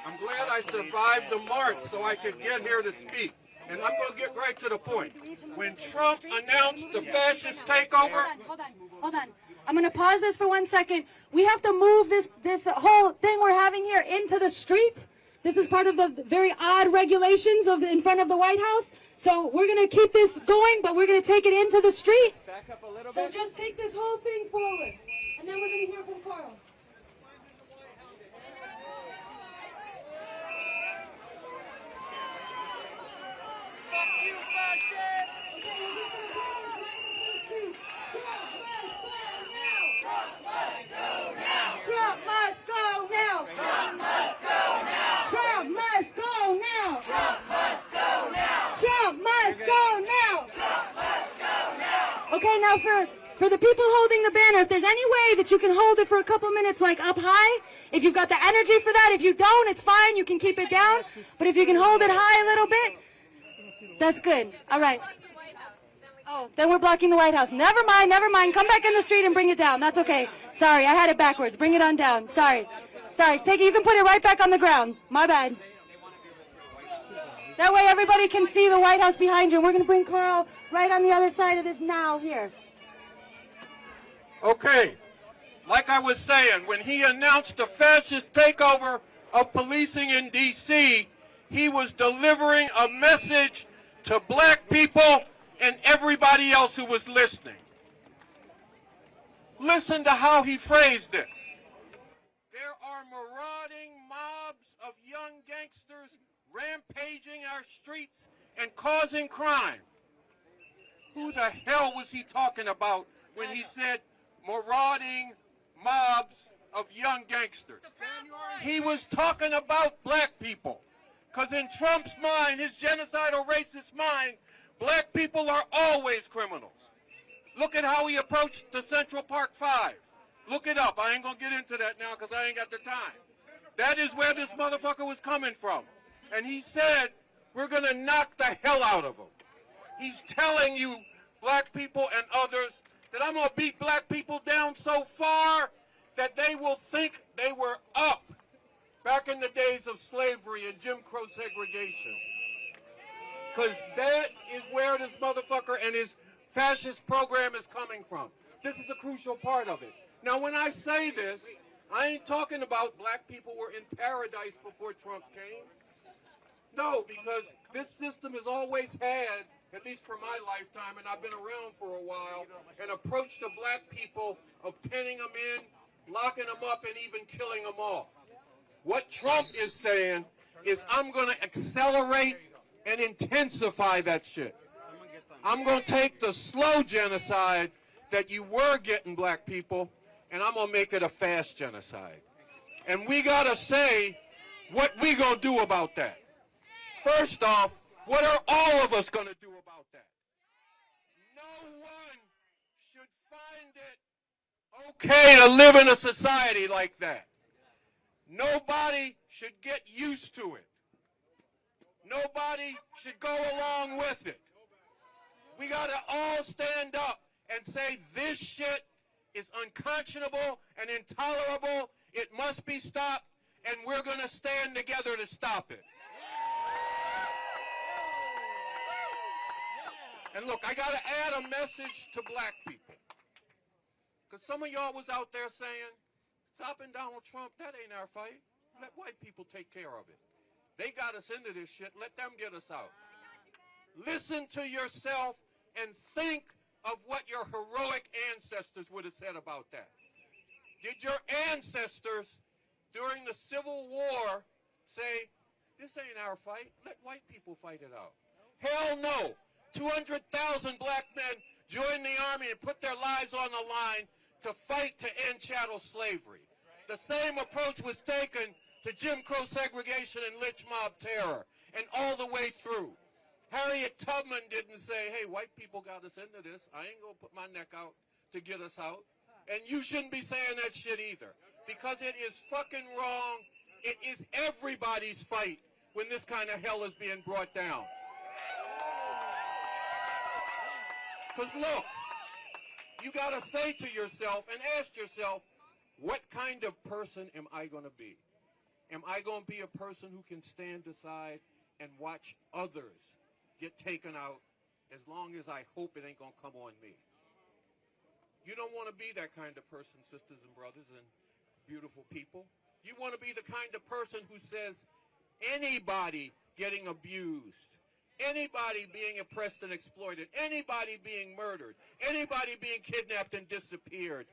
[SPEAKER 12] I'm glad I survived the march so I could get here to speak. And I'm going to get right to the point. When Trump announced the fascist takeover...
[SPEAKER 2] Hold on. I'm going to pause this for 1 second. We have to move this whole thing we're having here into the street. This is part of the very odd regulations in front of the White House. So we're going to keep this going, but we're going to take it into the street.
[SPEAKER 12] Back up a little
[SPEAKER 2] So
[SPEAKER 12] bit.
[SPEAKER 2] just take this whole thing forward. And then we're going to hear from Carl.
[SPEAKER 12] Fuck you, fascist!
[SPEAKER 2] Trump must go now! Trump must go now! Trump must go now! Trump must go now! Trump must go now! Trump must go now! Okay, now for the people holding the banner, if there's any way that you can hold it for a couple minutes, like up high, if you've got the energy for that, if you don't, it's fine, you can keep it down, but if you can hold it high a little bit, that's good. All right. Oh, then we're blocking the White House. Never mind, never mind. Come back in the street and bring it down. That's okay. Sorry, I had it backwards. Bring it on down. Sorry. Take it. You can put it right back on the ground. My bad. That way everybody can see the White House behind you. And we're going to bring Carl right on the other side of this now here.
[SPEAKER 12] Okay. Like I was saying, when he announced the fascist takeover of policing in D.C., he was delivering a message to black people and everybody else who was listening. Listen to how he phrased this. There are marauding mobs of young gangsters rampaging our streets and causing crime. Who the hell was he talking about when he said marauding mobs of young gangsters? He was talking about black people. Because in Trump's mind, his genocidal racist mind, black people are always criminals. Look at how he approached the Central Park 5. Look it up. I ain't going to get into that now because I ain't got the time. That is where this motherfucker was coming from. And he said, we're going to knock the hell out of him. He's telling you, black people and others, that I'm going to beat black people down so far that they will think they were up back in the days of slavery and Jim Crow segregation. Because that is where this motherfucker and his fascist program is coming from. This is a crucial part of it. Now, when I say this, I ain't talking about black people were in paradise before Trump came. No, because this system has always had, at least for my lifetime, and I've been around for a while, an approach to black people of pinning them in, locking them up, and even killing them off. What Trump is saying is I'm going to accelerate and intensify that shit. I'm going to take the slow genocide that you were getting black people, and I'm going to make it a fast genocide. And we got to say what we going to do about that. First off, what are all of us going to do about that? No one should find it okay to live in a society like that. Nobody should get used to it. Nobody should go along with it. We got to all stand up and say this shit is unconscionable and intolerable. It must be stopped, and we're going to stand together to stop it. And look, I got to add a message to black people. Because some of y'all was out there saying, stopping Donald Trump, that ain't our fight. Let white people take care of it. They got us into this shit. Let them get us out. Listen to yourself and think of what your heroic ancestors would have said about that. Did your ancestors during the Civil War say, this ain't our fight, let white people fight it out? Hell no. 200,000 black men joined the army and put their lives on the line to fight to end chattel slavery. The same approach was taken to Jim Crow segregation and lynch mob terror, and all the way through. Harriet Tubman didn't say, hey, white people got us into this. I ain't going to put my neck out to get us out. And you shouldn't be saying that shit either, because it is fucking wrong. It is everybody's fight when this kind of hell is being brought down. Because look, you got to say to yourself and ask yourself, what kind of person am I going to be? Am I going to be a person who can stand aside and watch others get taken out as long as I hope it ain't going to come on me? You don't want to be that kind of person, sisters and brothers and beautiful people. You want to be the kind of person who says anybody getting abused, anybody being oppressed and exploited, anybody being murdered, anybody being kidnapped and disappeared,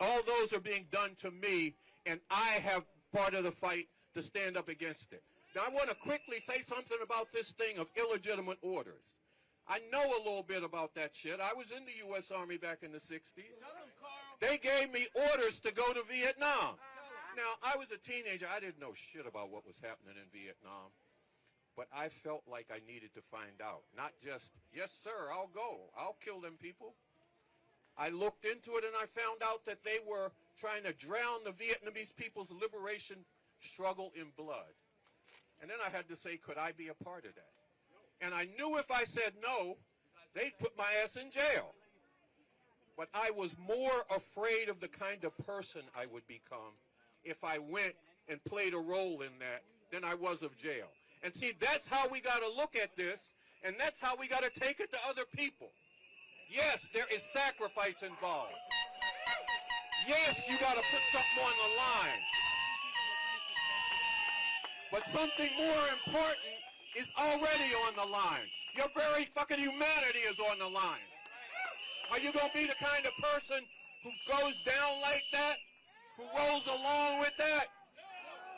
[SPEAKER 12] all those are being done to me, and I have part of the fight to stand up against it. Now, I want to quickly say something about this thing of illegitimate orders. I know a little bit about that shit. I was in the U.S. Army back in the 60s. They gave me orders to go to Vietnam. Now, I was a teenager. I didn't know shit about what was happening in Vietnam. But I felt like I needed to find out. Not just, yes, sir, I'll go. I'll kill them people. I looked into it and I found out that they were trying to drown the Vietnamese people's liberation struggle in blood. And then I had to say, could I be a part of that? And I knew if I said no, they'd put my ass in jail. But I was more afraid of the kind of person I would become if I went and played a role in that than I was of jail. And see, that's how we got to look at this, and that's how we got to take it to other people. Yes, there is sacrifice involved. Yes, you got to put something on the line. But something more important is already on the line. Your very fucking humanity is on the line. Are you going to be the kind of person who goes down like that? Who rolls along with that?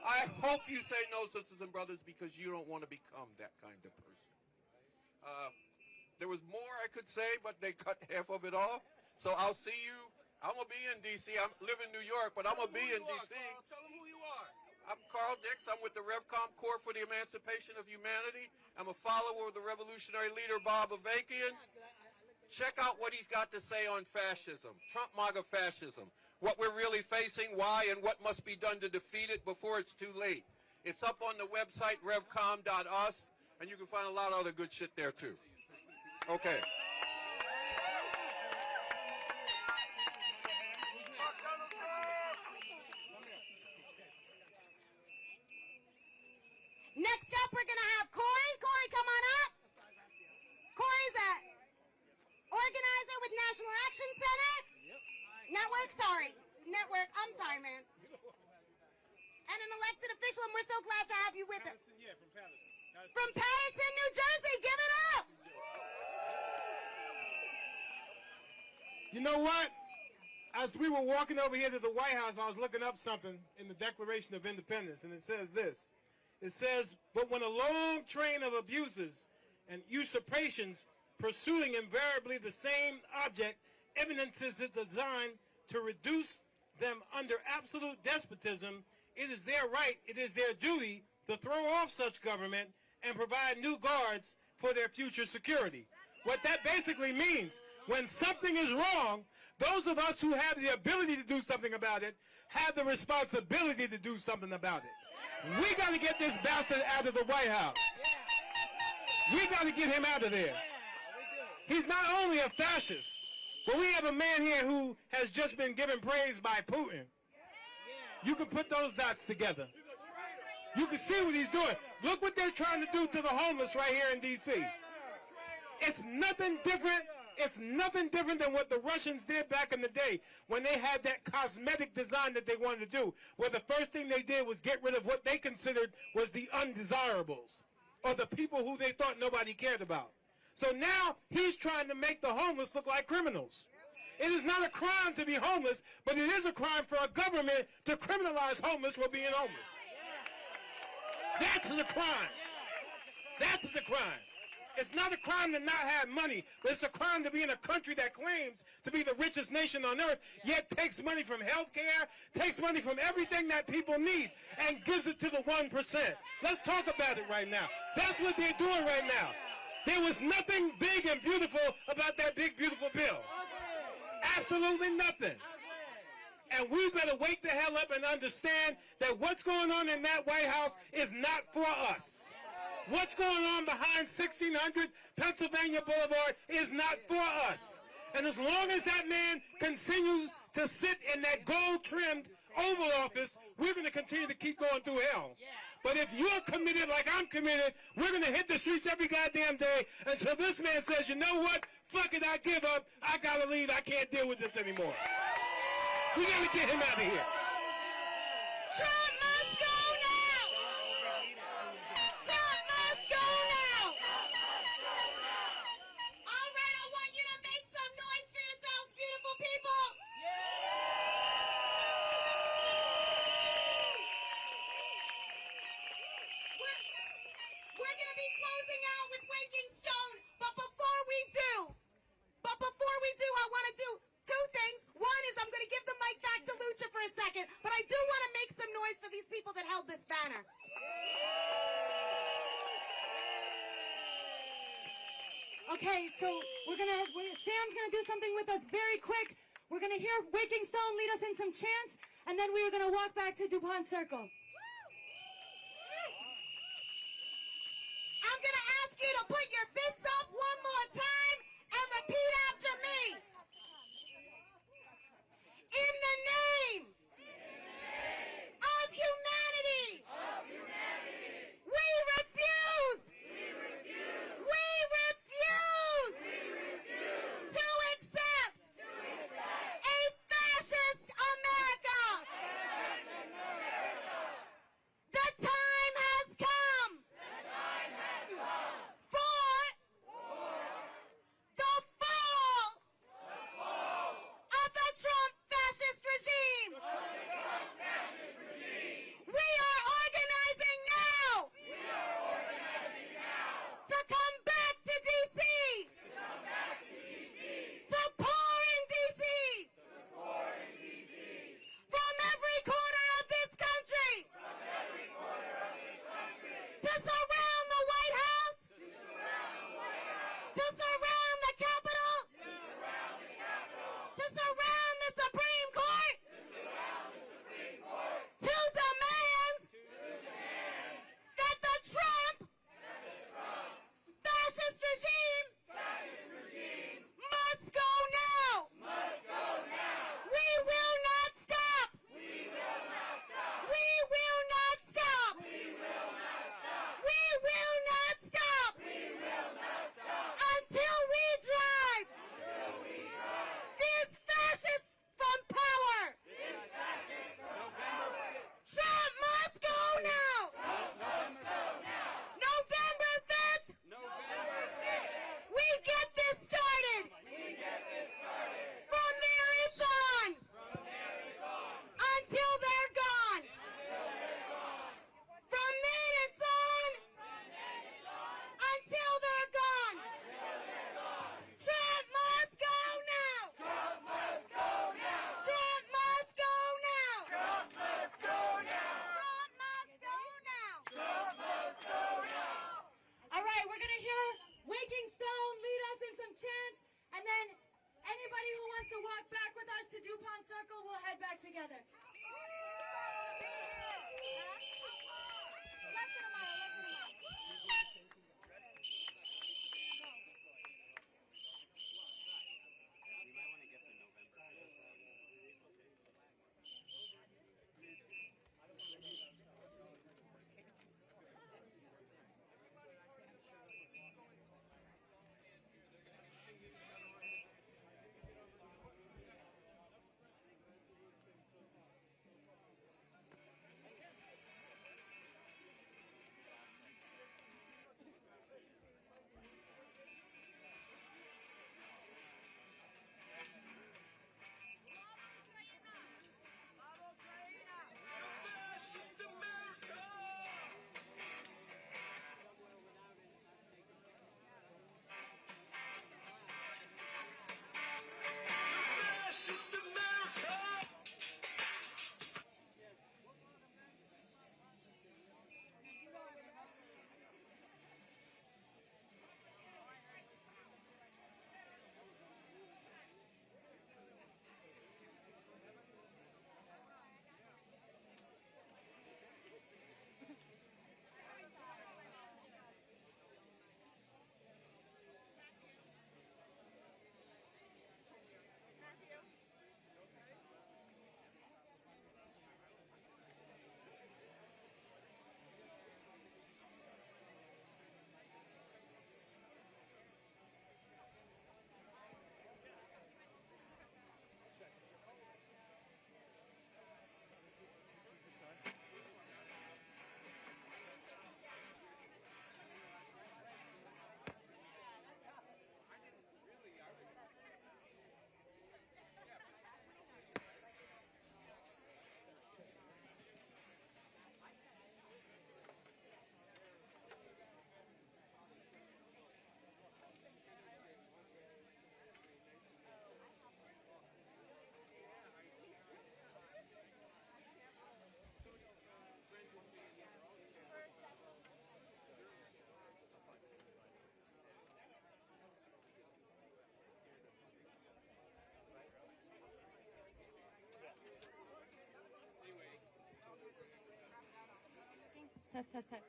[SPEAKER 12] I hope you say no, sisters and brothers, because you don't want to become that kind of person. There was more I could say, but they cut half of it off. So I'll see you. I'm going to be in D.C. I live in New York, but I'm going to be in D.C.
[SPEAKER 13] Tell them who you are.
[SPEAKER 12] I'm Carl Dix. I'm with the RevCom Corps for the Emancipation of Humanity. I'm a follower of the revolutionary leader, Bob Avakian. Check out what he's got to say on fascism, Trump MAGA fascism, what we're really facing, why, and what must be done to defeat it before it's too late. It's up on the website, revcom.us, and you can find a lot of other good shit there, too. Okay.
[SPEAKER 1] Next up, we're going to have Corey. Corey, come on up. Corey's a organizer with National Action Center. Network, I'm sorry, man. And an elected official, and we're so glad to have you with us.
[SPEAKER 13] Yeah, from Patterson.
[SPEAKER 1] From Patterson, New Jersey. Give it up.
[SPEAKER 13] You know what? As we were walking over here to the White House, I was looking up something in the Declaration of Independence, and it says this. It says, but when a long train of abuses and usurpations pursuing invariably the same object evidences its design to reduce them under absolute despotism, it is their right, it is their duty to throw off such government and provide new guards for their future security. What that basically means, when something is wrong, those of us who have the ability to do something about it have the responsibility to do something about it. We got to get this bastard out of the White House. We got to get him out of there. He's not only a fascist, but we have a man here who has just been given praise by Putin. You can put those dots together. You can see what he's doing. Look what they're trying to do to the homeless right here in D.C. It's nothing different. It's nothing different than what the Russians did back in the day when they had that cosmetic design that they wanted to do, where the first thing they did was get rid of what they considered was the undesirables, or the people who they thought nobody cared about. So now he's trying to make the homeless look like criminals. It is not a crime to be homeless, but it is a crime for a government to criminalize homeless for being homeless. That's the crime. That's the crime. It's not a crime to not have money, but it's a crime to be in a country that claims to be the richest nation on earth, yet takes money from health care, takes money from everything that people need, and gives it to the 1%. Let's talk about it right now. That's what they're doing right now. There was nothing big and beautiful about that big, beautiful bill. Absolutely nothing. And we better wake the hell up and understand that what's going on in that White House is not for us. What's going on behind 1600 Pennsylvania Boulevard is not for us. And as long as that man continues to sit in that gold-trimmed Oval Office, we're going to continue to keep going through hell. But if you're committed like I'm committed, we're going to hit the streets every goddamn day until this man says, you know what, fuck it, I give up, I got to leave, I can't deal with this anymore. We got to get him out of here.
[SPEAKER 1] Trump must go now! Trump must go now! All right, I want you to make some noise for yourselves, beautiful people! We're going to be closing out with Waking Stone, but before we do, I want to do two things. One is I'm going to give the mic back to Lucha for a second, but I do want to make some noise for these people that held this banner.
[SPEAKER 2] Okay, so Sam's gonna do something with us very quick. We're gonna hear Waking Stone lead us in some chants, and then we are gonna walk back to DuPont Circle.
[SPEAKER 1] I'm going to ask you to put your fists up one more time and repeat after me. In the name of humanity, we refuse to accept a fascist America.
[SPEAKER 2] to walk back with us to DuPont Circle, we'll head back together. Less than a mile, less than a mile.
[SPEAKER 8] You might want to get the November.
[SPEAKER 9] Fascist America! Fascist America!
[SPEAKER 2] Test, test, test.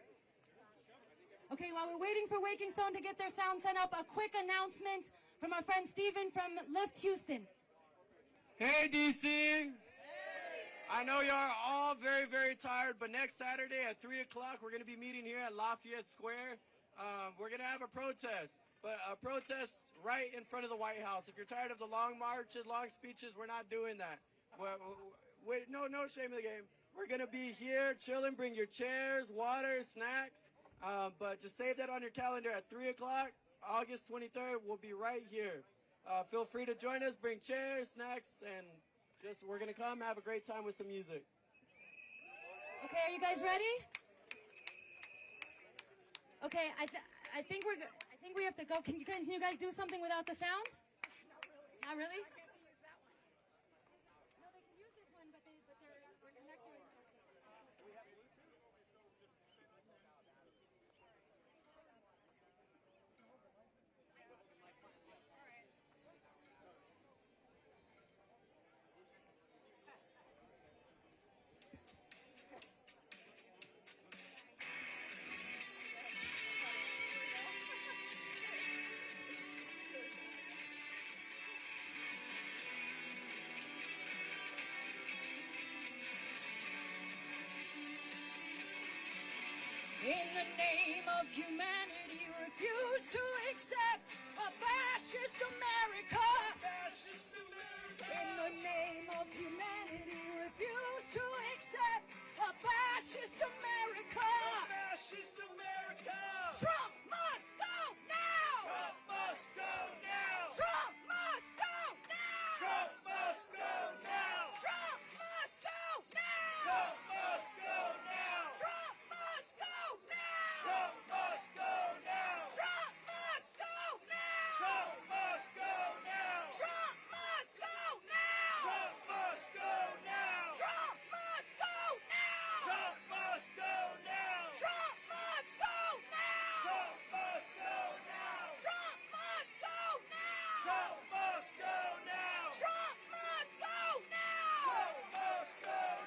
[SPEAKER 2] Okay, while we're waiting for Waking Stone to get their sound set up, a quick announcement from our friend Steven from Lift Houston.
[SPEAKER 14] Hey, DC. I know you're all very, very tired, but next Saturday at 3 o'clock, we're going to be meeting here at Lafayette Square. We're going to have a protest, but a protest right in front of the White House. If you're tired of the long marches, long speeches, we're not doing that. No shame in the game. We're going to be here chilling. Bring your chairs, water, snacks, but just save that on your calendar at 3 o'clock, August 23rd. We'll be right here. Feel free to join us. Bring chairs, snacks, and we're going to come have a great time with some music.
[SPEAKER 2] Okay, are you guys ready? Okay, I think we have to go. Can you guys do something without the sound? Not really? No, they can use this one, but their connector is
[SPEAKER 15] In the name of humanity, refuse to accept a fascist America.
[SPEAKER 9] Fascist America!
[SPEAKER 15] In the name of humanity, refuse to accept a fascist America.
[SPEAKER 9] Fascist America!
[SPEAKER 15] Trump must go now!
[SPEAKER 9] Trump must go now!
[SPEAKER 15] Trump must go now!
[SPEAKER 9] Trump must go now!
[SPEAKER 15] Trump must go now!
[SPEAKER 9] Trump must go now!
[SPEAKER 15] Trump must go now!
[SPEAKER 9] Trump must go now!
[SPEAKER 15] Trump must go now!
[SPEAKER 9] Trump must go now!
[SPEAKER 15] Trump must go now!
[SPEAKER 9] Trump must go now!
[SPEAKER 15] Trump must go now!
[SPEAKER 9] Trump must go now!